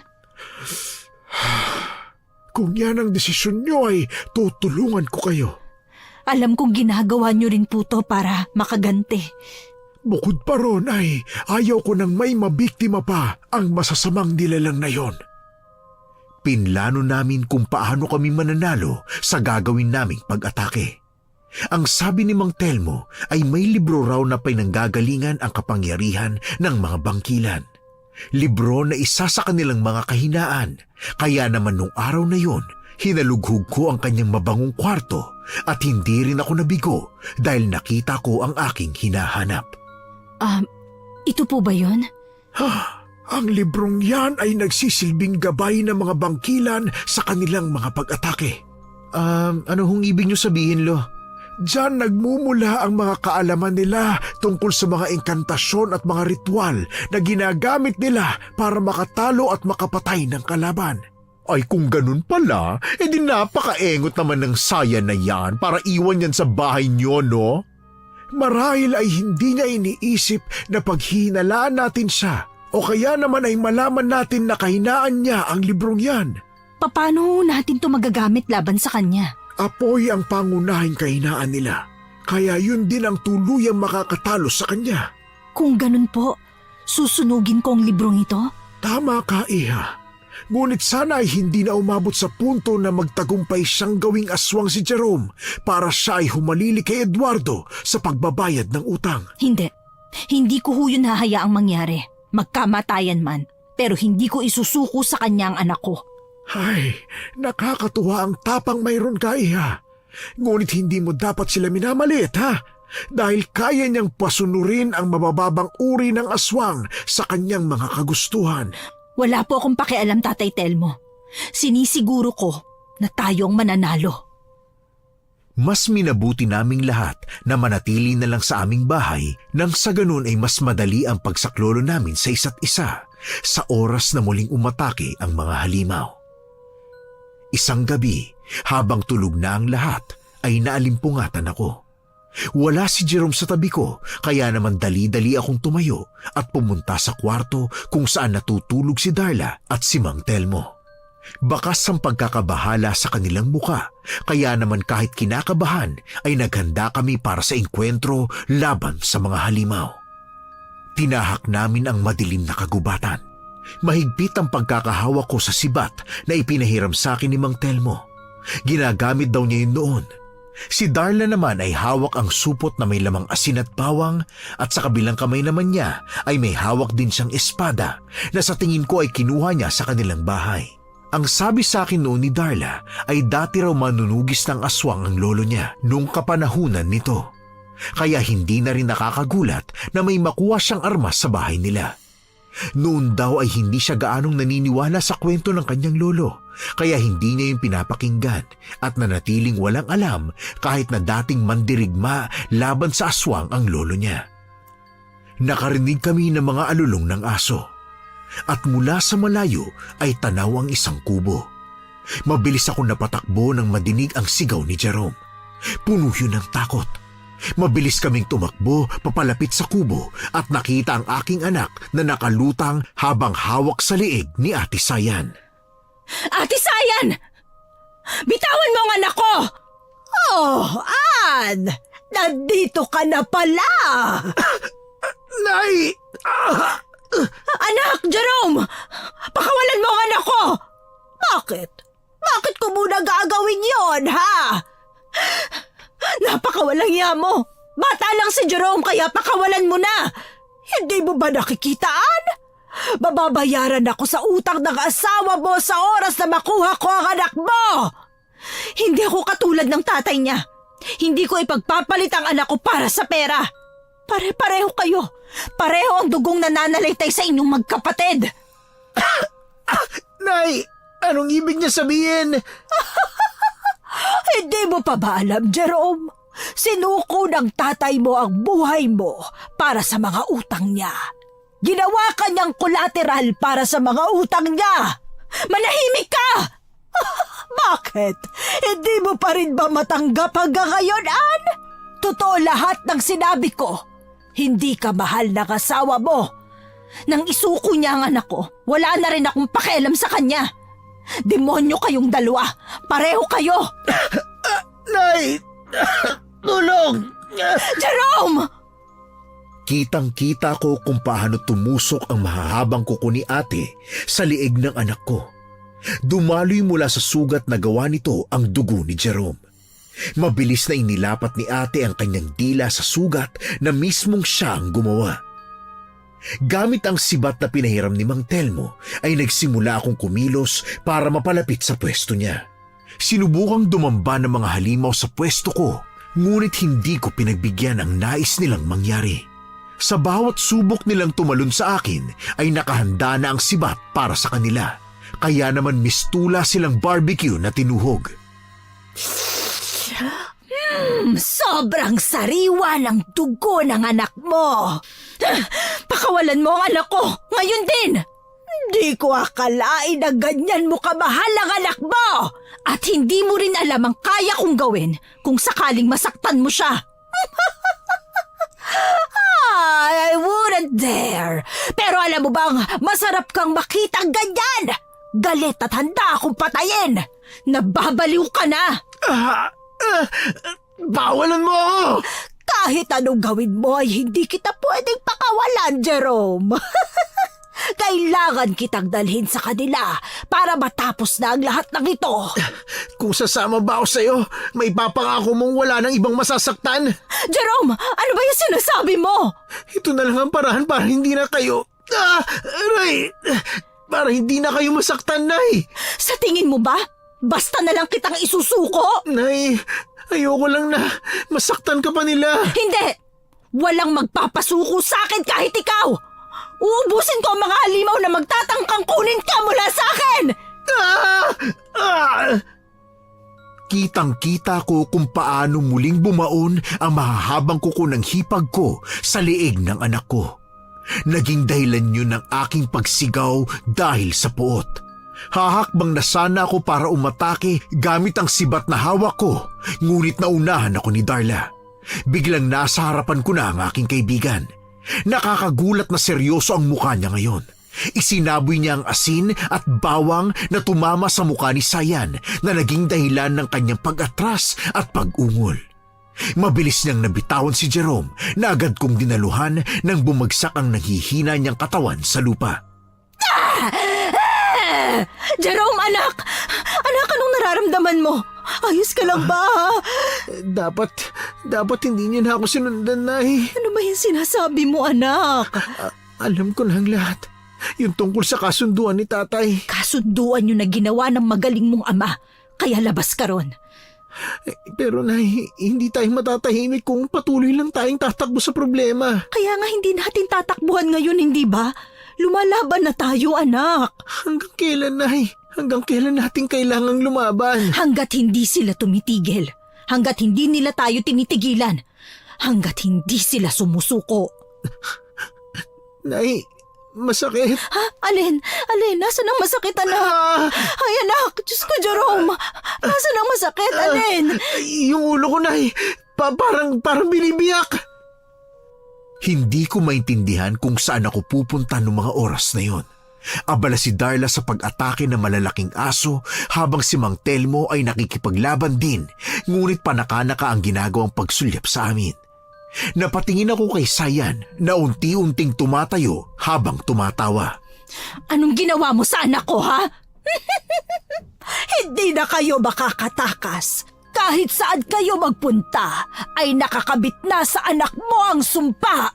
Kung yan ang desisyon nyo ay tutulungan ko kayo. Alam kong ginagawa niyo rin po to para makaganti. Bukod pa ron ay ayaw ko nang may mabiktima pa ang masasamang nilalang na yon. Pinlano namin kung paano kami mananalo sa gagawin naming pag-atake. Ang sabi ni Mang Telmo ay may libro raw na pinanggagalingan ang kapangyarihan ng mga bangkilan. Libro na isa sa kanilang mga kahinaan, kaya naman nung araw na yon, hinalughog ko ang kanyang mabangong kwarto at hindi rin ako nabigo dahil nakita ko ang aking hinahanap. Ito po ba yun? Ang librong yan ay nagsisilbing gabay ng mga bangkilan sa kanilang mga pag-atake. Ano hong ibig niyo sabihin, Lo? Diyan nagmumula ang mga kaalaman nila tungkol sa mga engkantasyon at mga ritual na ginagamit nila para makatalo at makapatay ng kalaban. Ay kung ganun pala, edi napakaengot naman ng saya na yan para iwan yan sa bahay niyo, no? Marahil ay hindi niya iniisip na paghihinalaan natin siya o kaya naman ay malaman natin na kahinaan niya ang librong yan. Paano natin to magagamit laban sa kanya? Apoy ang pangunahing kahinaan nila, kaya yun din ang tuluyang makakatalo sa kanya. Kung ganun po, susunugin ko ang librong ito? Tama ka, Iha. Ngunit sana ay hindi na umabot sa punto na magtagumpay siyang gawing aswang si Jerome para siya ay humalili kay Eduardo sa pagbabayad ng utang. Hindi. Hindi ko ho yun hahayaang mangyari. Magkamatayan man. Pero hindi ko isusuko sa kanya ang anak ko. Ay, nakakatuwa ang tapang mayroon ka, Iha. Ngunit hindi mo dapat sila minamaliit, ha? Dahil kaya niyang pasunurin ang mabababang uri ng aswang sa kanyang mga kagustuhan. Wala po akong pakialam, Tatay Telmo. Sinisiguro ko na tayo ang mananalo. Mas minabuti naming lahat na manatili na lang sa aming bahay nang sa ganun ay mas madali ang pagsaklolo namin sa isa't isa sa oras na muling umatake ang mga halimaw. Isang gabi, habang tulog na ang lahat, ay naalimpungatan ako. Wala si Jerome sa tabi ko, kaya naman dali-dali akong tumayo at pumunta sa kwarto kung saan natutulog si Darla at si Mang Telmo. Bakas ang pagkakabahala sa kanilang muka, kaya naman kahit kinakabahan ay naghanda kami para sa engkwentro laban sa mga halimaw. Tinahak namin ang madilim na kagubatan. Mahigpit ang pagkakahawak ko sa sibat na ipinahiram sa akin ni Mang Telmo. Ginagamit daw niya yun noon. Si Darla naman ay hawak ang supot na may lamang asin at bawang at sa kabilang kamay naman niya ay may hawak din siyang espada na sa tingin ko ay kinuha niya sa kanilang bahay. Ang sabi sa akin noon ni Darla ay dati raw manunugis ng aswang ang lolo niya nung kapanahunan nito. Kaya hindi na rin nakakagulat na may makuha siyang armas sa bahay nila. Noon daw ay hindi siya gaanong naniniwala sa kwento ng kanyang lolo, kaya hindi niya yung pinapakinggan at nanatiling walang alam kahit na dating mandirigma laban sa aswang ang lolo niya. Nakarinig kami ng mga alulong ng aso at mula sa malayo ay tanaw ang isang kubo. Mabilis ako napatakbo nang madinig ang sigaw ni Jerome. Puno yun ng takot. Mabilis kaming tumakbo papalapit sa kubo at nakita ang aking anak na nakalutang habang hawak sa liig ni Ate Sayan. Ate Sayan! Bitawan mo ang anak ko! Oh, Ann! Nandito ka na pala! Nay! Anak, Jerome! Pakawalan mo ang anak ko! Bakit? Bakit ko muna gagawin yon, ha? Napakawalang iya mo! Bata lang si Jerome kaya pakawalan mo na! Hindi mo ba nakikitaan? Bababayaran ako sa utang ng asawa mo sa oras na makuha ko ang anak mo! Hindi ako katulad ng tatay niya. Hindi ko ipagpapalit ang anak ko para sa pera. Pare-pareho kayo. Pareho ang dugong nananalaytay sa inyong magkapatid. Nay, anong ibig niya sabihin? Hindi mo pa ba alam, Jerome? Sinuko ng tatay mo ang buhay mo para sa mga utang niya. Ginawa ka niyang collateral para sa mga utang niya. Manahimik ka! Bakit? Hindi mo pa rin ba matanggap hanggang ngayon, Ann? Totoo lahat ng sinabi ko. Hindi ka mahal ng asawa mo. Nang isuko niya ang anak ko, wala na rin akong pakialam sa kanya. Demonyo kayong dalawa. Pareho kayo. Nay! Tulong! Jerome! Kitang-kita ko kung paano tumusok ang mahahabang kuko ni ate sa liig ng anak ko. Dumaloy mula sa sugat na gawa nito ang dugo ni Jerome. Mabilis na inilapat ni ate ang kanyang dila sa sugat na mismong siya ang gumawa. Gamit ang sibat na pinahiram ni Mang Telmo ay nagsimula akong kumilos para mapalapit sa pwesto niya. Sinubukang dumamba ng mga halimaw sa pwesto ko, ngunit hindi ko pinagbigyan ang nais nilang mangyari. Sa bawat subok nilang tumalon sa akin ay nakahanda na ang sibat para sa kanila. Kaya naman mistula silang barbecue na tinuhog. Sobrang sariwa ng dugo ng anak mo. Pakawalan mo ang anak ko ngayon din. Di ko akalain na ganyan mo kamahal ang anak mo! At hindi mo rin alam ang kaya kong gawin kung sakaling masaktan mo siya. I wouldn't dare. Pero alam mo bang masarap kang makitang ganyan? Galit at handa akong patayin. Nababaliw ka na. Bawalan mo ako! Kahit anong gawin mo ay hindi kita pwedeng pakawalan, Jerome. Kailangan kitang dalhin sa kanila para matapos na ang lahat ng ito. Kung sasama ba ako sa'yo, may papangako mong wala nang ibang masasaktan. Jerome, ano ba yung sinasabi mo? Ito na lang ang paraan para hindi na kayo... Aray! Para hindi na kayo masaktan, Nay. Sa tingin mo ba? Basta na lang kitang isusuko? Nay, ayoko lang na masaktan ka pa nila. Hindi! Walang magpapasuko sa akin kahit ikaw! Uubusin ko ang mga halimaw na magtatangkang kunin ka mula sa akin! Kitang-kita ko kung paano muling bumaon ang mahahabang kuko ng hipag ko sa liig ng anak ko. Naging dahilan yun ng aking pagsigaw dahil sa puot. Hahakbang na sana ako para umatake gamit ang sibat na hawak ko, ngunit naunahan ako ni Darla. Biglang nasa harapan ko na ang aking kaibigan. Nakakagulat na seryoso ang mukha niya ngayon. Isinaboy niya ang asin at bawang na tumama sa mukha ni Sayan na naging dahilan ng kanyang pag-atras at pag-ungol. Mabilis niyang nabitawan si Jerome na agad kong dinaluhan nang bumagsak ang naghihina niyang katawan sa lupa. Jerome, anak! Anak, anong nararamdaman mo? Ayos ka lang ba? Dapat hindi niyo na ako sinundan, Nay. Ano ba yung sinasabi mo, anak? Alam ko na ang lahat. Yung tungkol sa kasunduan ni tatay. Kasunduan yun na ginawa ng magaling mong ama. Kaya labas ka ron. Pero Nay, hindi tayo matatahimik kung patuloy lang tayong tatakbo sa problema. Kaya nga hindi natin tatakbuhan ngayon, hindi ba? Lumalaban na tayo, anak. Hanggang kailan, Nay? Hanggang kailan natin kailangang lumaban? Hanggat hindi sila tumitigil. Hanggat hindi nila tayo tinitigilan. Hanggat hindi sila sumusuko. Nay, masakit. Ha? Alin? Alin? Nasaan ang masakit, anak? Ay, anak! Diyos ko, Jerome! Nasaan ang masakit? Alin? Yung ulo ko, Nay. Parang binibiyak. Hindi ko maintindihan kung saan ako pupunta noong mga oras na yon. Abala si Darla sa pag-atake ng malalaking aso habang si Mang Telmo ay nakikipaglaban din, ngunit panaka-naka ang ginagawang pagsulyap sa amin. Napatingin ako kay Sayan na unti-unting tumatayo habang tumatawa. Anong ginawa mo sa anak ko, ha? Hindi na kayo makakatakas. Kahit saan kayo magpunta, ay nakakabit na sa anak mo ang sumpa.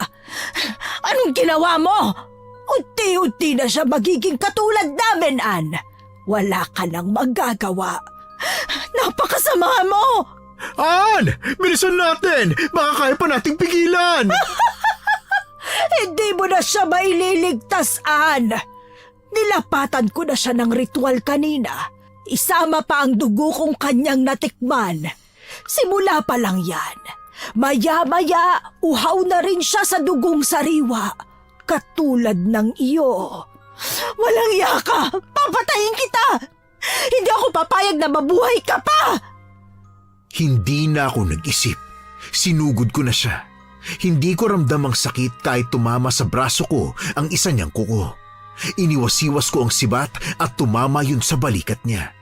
Anong ginawa mo? Unti-unti na siya magiging katulad namin, Ann. Wala ka nang magagawa. Napakasama mo! Ann! Bilisan natin! Baka kaya pa nating pigilan! Hindi mo na siya maililigtas, Ann. Nilapatan ko na siya ng ritual kanina. Isama pa ang dugo kong kanyang natikman. Simula pa lang yan. Maya-maya, uhaw na rin siya sa dugong sariwa. Katulad ng iyo. Walang iya ka! Papatayin kita! Hindi ako papayag na mabuhay ka pa! Hindi na ako nag-isip. Sinugod ko na siya. Hindi ko ramdam ang sakit kahit tumama sa braso ko ang isa niyang kuko. Iniwas-iwas ko ang sibat at tumama yun sa balikat niya.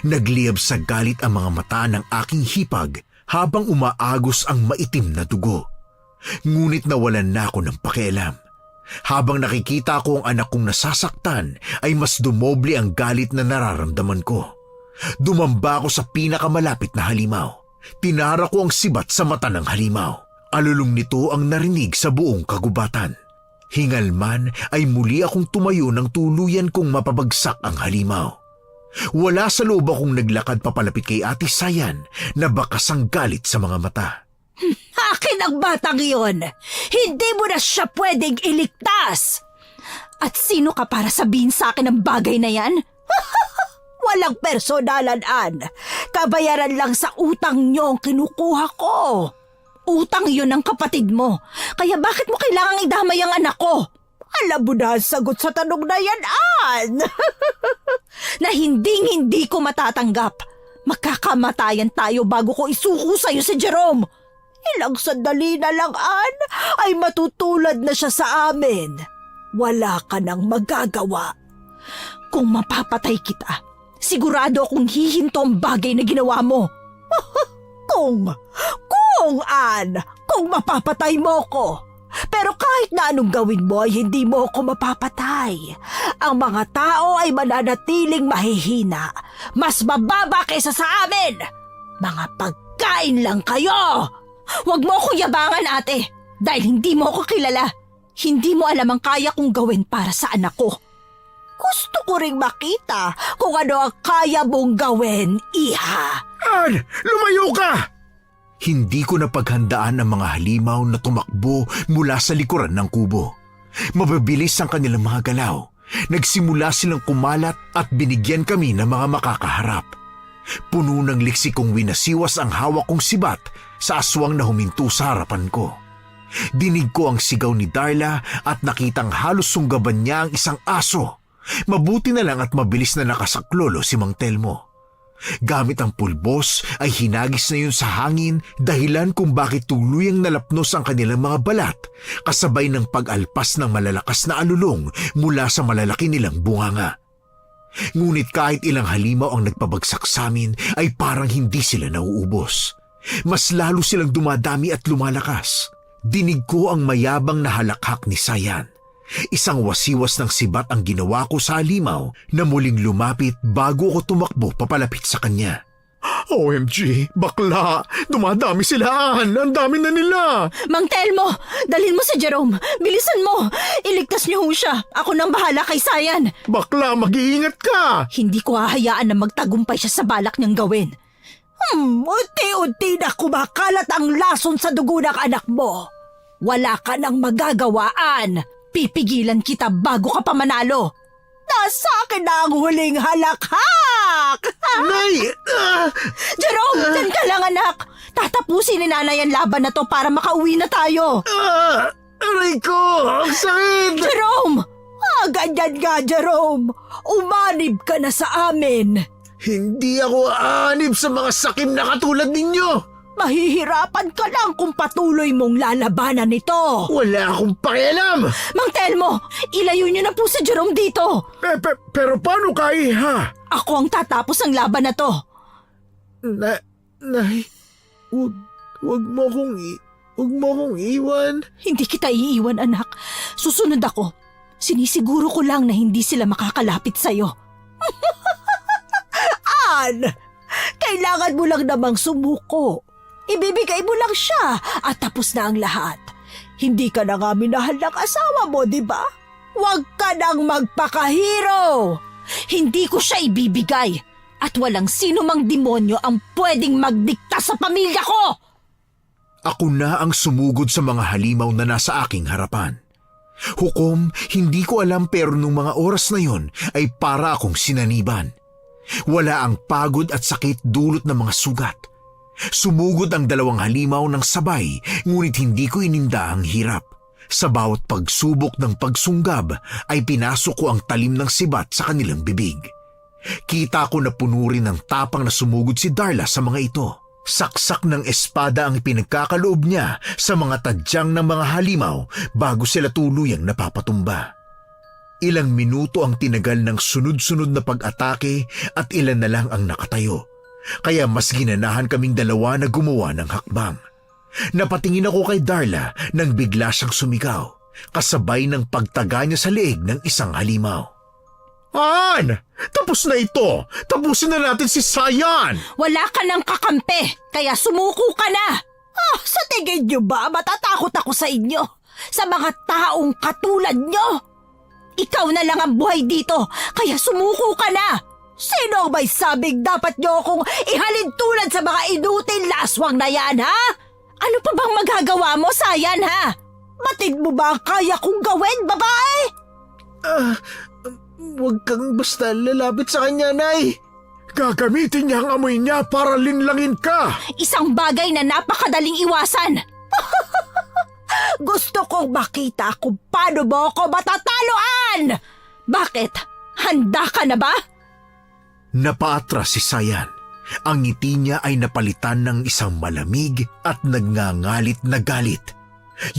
Nagliyab sa galit ang mga mata ng aking hipag habang umaagos ang maitim na dugo. Ngunit nawalan na ako ng pakialam. Habang nakikita ko ang anak kong nasasaktan, ay mas dumoble ang galit na nararamdaman ko. Dumamba ako sa pinakamalapit na halimaw. Tinara ko ang sibat sa mata ng halimaw. Alulong nito ang narinig sa buong kagubatan. Hingal man ay muli akong tumayo ng tuluyan kong mapabagsak ang halimaw. Wala sa loob akong naglakad papalapit kay Ate Sayan na bakas ang galit sa mga mata. Akin ang batang iyon! Hindi mo na siya pwedeng iligtas! At sino ka para sabihin sa akin ang bagay na yan? Walang personalan, Ann. Kabayaran lang sa utang niyo ang kinukuha ko. Utang yun ng kapatid mo. Kaya bakit mo kailangang idamay ang anak ko? Alam mo na ang sagot sa tanong na yan, Ann! Na hindi ko matatanggap. Magkakamatayan tayo bago ko isuko sa'yo si Jerome. Ilang sandali na lang, Ann, ay matutulad na siya sa amin. Wala ka nang magagawa. Kung mapapatay kita, sigurado akong hihinto ang bagay na ginawa mo. Kung, Ann, kung mapapatay mo ko. Pero kahit na anong gawin mo ay hindi mo ako mapapatay. Ang mga tao ay mananatiling mahihina. Mas mababa kaysa sa amin. Mga pagkain lang kayo. Huwag mo akong yabangan, ate. Dahil hindi mo ako kilala. Hindi mo alam ang kaya kong gawin para sa anak ko. Gusto ko ring makita kung ano ang kaya mong gawin, iha. Ann, lumayo ka! Hindi ko napaghandaan ang mga halimaw na tumakbo mula sa likuran ng kubo. Mababilis ang kanilang mga galaw. Nagsimula silang kumalat at binigyan kami ng mga makakaharap. Puno ng liksi kong winasiwas ang hawak kong sibat sa aswang na huminto sa harapan ko. Dinig ko ang sigaw ni Darla at nakitang halos sunggaban niya ang isang aso. Mabuti na lang at mabilis na nakasaklolo si Mang Telmo. Gamit ang pulbos ay hinagis na yun sa hangin dahilan kung bakit tuluyang nalapnos ang kanilang mga balat kasabay ng pag-alpas ng malalakas na alulong mula sa malalaki nilang bunganga. Ngunit kahit ilang halimaw ang nagpabagsak sa amin ay parang hindi sila nauubos. Mas lalo silang dumadami at lumalakas. Dinig ko ang mayabang na halakhak ni Sayan. Isang wasiwas ng sibat ang ginawa ko sa halimaw na muling lumapit bago ako tumakbo papalapit sa kanya. OMG, bakla! Dumadami sila, Ann! Ang dami na nila! Mang Telmo, dalhin mo si Jerome. Bilisan mo. Iligtas niyo ho siya. Ako nang bahala kay Sayan. Bakla, mag-iingat ka! Hindi ko hahayaan na magtagumpay siya sa balak niyang gawin. Unti-unti na kumakalat ang lason sa dugo ng anak mo. Wala ka nang magagawaan. Pipigilan kita bago ka pa manalo. Nasa akin na ang huling halakhak! Nay! Jerome, dyan ka lang anak. Tatapusin ni nanay ang laban na to para makauwi na tayo. Aray ko! Ang sakit! Jerome! Ganyan nga, Jerome. Umanib ka na sa amin. Hindi ako aanib sa mga sakim na katulad ninyo! Mahihirapan ka lang kung patuloy mong lalabanan ito. Wala akong pakialam! Mang Telmo, ilayo niyo na po si Jerome dito. Pero paano ka, iha? Ako ang tatapos ang laban na to. Nay, wag mo akong iwan. Hindi kita iiwan, anak. Susunod ako. Sinisiguro ko lang na hindi sila makakalapit sa'yo. Ann, kailangan mo lang namang sumuko. Ibibigay mo lang siya at tapos na ang lahat. Hindi ka na nga minahal ng asawa mo, di ba? Huwag ka nang magpakahiro. Hindi ko siya ibibigay at walang sino mang demonyo ang pwedeng magdikta sa pamilya ko. Ako na ang sumugod sa mga halimaw na nasa aking harapan. Hukom, hindi ko alam pero nung mga oras na yon ay para akong sinaniban. Wala ang pagod at sakit dulot ng mga sugat. Sumugod ang dalawang halimaw ng sabay, ngunit hindi ko ininda ang hirap. Sa bawat pagsubok ng pagsunggab ay pinasok ko ang talim ng sibat sa kanilang bibig. Kita ko na puno rin ng tapang na sumugod si Darla sa mga ito. Saksak ng espada ang pinagkakaloob niya sa mga tadyang ng mga halimaw bago sila tuluyang napapatumba. Ilang minuto ang tinagal ng sunod-sunod na pag-atake at ilan na lang ang nakatayo. Kaya mas ginanahan kaming dalawa na gumawa ng hakbang. Napatingin ako kay Darla nang bigla siyang sumigaw, kasabay ng pagtaga niya sa leeg ng isang halimaw. Ann! Tapos na ito! Tapusin na natin si Sayan! Wala ka ng kakampi, kaya sumuko ka na! Sa tingin niyo ba matatakot ako sa inyo? Sa mga taong katulad niyo? Ikaw na lang ang buhay dito, kaya sumuko ka na! Sino ang may sabing dapat niyo akong ihalin tulad sa mga inutil na aswang na yan, ha? Ano pa bang magagawa mo, Sayan, ha? Batid mo ba ang kaya kong gawin, babae? Huwag kang basta lalapit sa kanya, Nay! Gagamitin niya ang amoy niya para linlangin ka! Isang bagay na napakadaling iwasan! Gusto kong makita kung paano mo ako matataloan! Bakit? Handa ka na ba? Napaatras si Sayan. Ang ngiti niya ay napalitan ng isang malamig at nagngangalit na galit.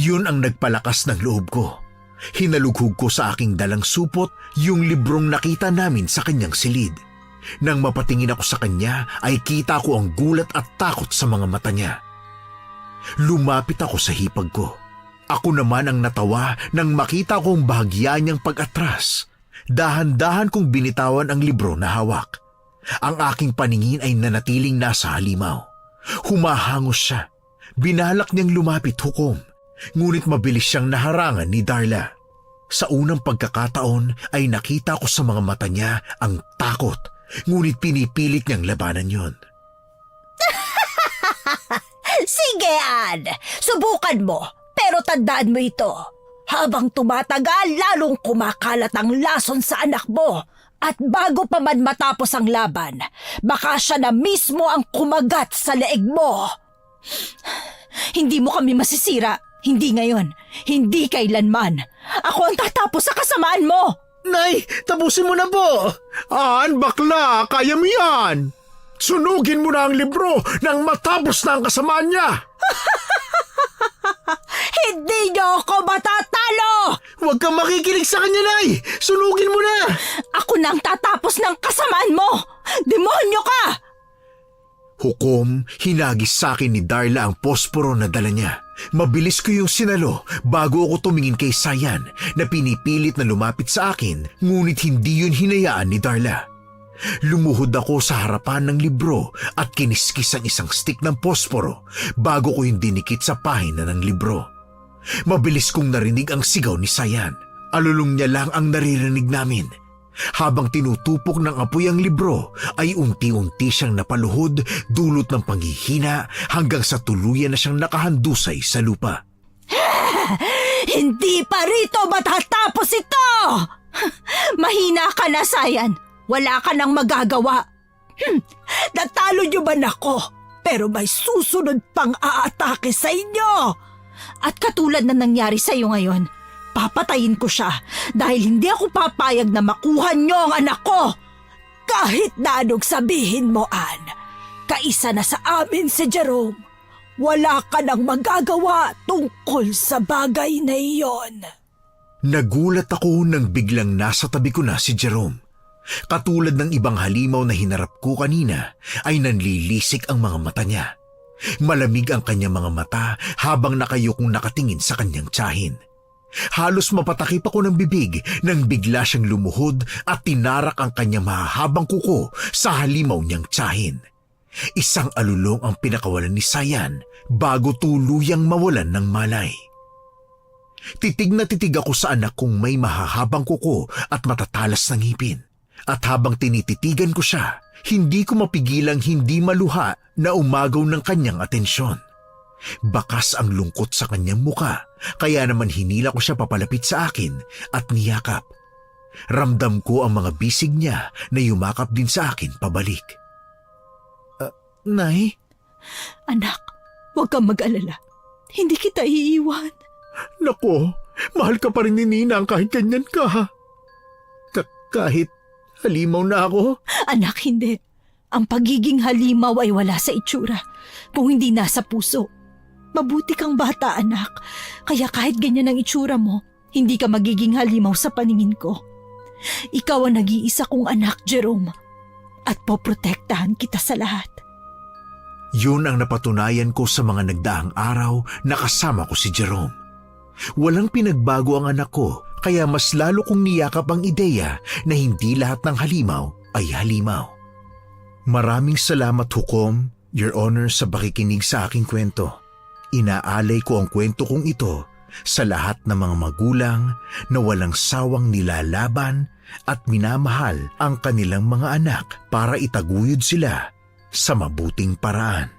Yun ang nagpalakas ng loob ko. Hinalughog ko sa aking dalang supot yung librong nakita namin sa kanyang silid. Nang mapatingin ako sa kanya ay kita ko ang gulat at takot sa mga mata niya. Lumapit ako sa hipag ko. Ako naman ang natawa nang makita kong bahagya niyang pag-atras. Dahan-dahan kong binitawan ang libro na hawak. Ang aking paningin ay nanatiling nasa halimaw. Humahangos siya. Binalak niyang lumapit hukom. Ngunit mabilis siyang naharangan ni Darla. Sa unang pagkakataon ay nakita ko sa mga mata niya ang takot. Ngunit pinipilit niyang labanan yon. Sige, Ann. Subukan mo. Pero tandaan mo ito. Habang tumatagal, lalong kumakalat ang lason sa anak mo. At bago pa man matapos ang laban, baka siya na mismo ang kumagat sa leeg mo. Hindi mo kami masisira. Hindi ngayon. Hindi kailanman. Ako ang tatapos sa kasamaan mo. Nay, tapusin mo na po! Ann, bakla! Kaya mo yan! Sunugin mo na ang libro nang matapos na ang kasamaan niya! Hindi niyo ako matatalo! Huwag kang makikinig sa kanya, Nay! Sunugin mo na! Ako na ang tatapos ng kasamaan mo. Demonyo ka! Hukom, hinagis sa akin ni Darla ang posporo na dala niya. Mabilis ko yung sinalo bago ako tumingin kay Sayan na pinipilit na lumapit sa akin, ngunit hindi yun hinayaan ni Darla. Lumuhod ako sa harapan ng libro at kiniskis ang isang stick ng posporo bago ko yung dinikit sa pahina ng libro. Mabilis kong narinig ang sigaw ni Sayan. Alulong niya lang ang naririnig namin. Habang tinutupok ng apoy ang libro, ay unti-unti siyang napaluhod dulot ng panghihina hanggang sa tuluyan na siyang nakahandusay sa lupa. Hindi pa rito matatapos ito! Mahina ka na, Sayan. Wala ka nang magagawa. Natalo niyo man ako, pero may susunod pang aatake sa inyo! At katulad na nangyari sa iyo ngayon, papatayin ko siya dahil hindi ako papayag na makuha niyo ang anak ko. Kahit na anong sabihin mo, Ann, kaisa na sa amin si Jerome. Wala ka nang magagawa tungkol sa bagay na iyon. Nagulat ako nang biglang nasa tabi ko na si Jerome. Katulad ng ibang halimaw na hinarap ko kanina, ay nanlilisik ang mga mata niya. Malamig ang kanyang mga mata habang nakayukong nakatingin sa kanyang tiyahin. Halos mapatakip ako ng bibig nang bigla siyang lumuhod at tinarak ang kanyang mahahabang kuko sa halimaw niyang tiyahin. Isang alulong ang pinakawalan ni Sayan bago tuluyang mawalan ng malay. Titig na titig ako sa anak kong may mahahabang kuko at matatalas ng ngipin. At habang tinititigan ko siya, hindi ko mapigilang hindi maluha na umagaw ng kanyang atensyon. Bakas ang lungkot sa kanyang muka, kaya naman hinila ko siya papalapit sa akin at niyakap. Ramdam ko ang mga bisig niya na yumakap din sa akin pabalik. Nay? Anak, huwag kang mag-alala. Hindi kita iiwan. Nako, mahal ka pa rin ni Ninang kahit ganyan ka. Kahit halimaw na ako? Anak, hindi. Ang pagiging halimaw ay wala sa itsura, kung hindi nasa puso. Mabuti kang bata, anak. Kaya kahit ganyan ang itsura mo, hindi ka magiging halimaw sa paningin ko. Ikaw ang nag-iisa kong anak, Jerome. At poprotektahan kita sa lahat. Yun ang napatunayan ko sa mga nagdaang araw na kasama ko si Jerome. Walang pinagbago ang anak ko, kaya mas lalo kong niyakap ang ideya na hindi lahat ng halimaw ay halimaw. Maraming salamat, Hukom, Your Honor, sa pakikinig sa aking kwento. Inaalay ko ang kwento kong ito sa lahat ng mga magulang na walang sawang nilalaban at minamahal ang kanilang mga anak para itaguyod sila sa mabuting paraan.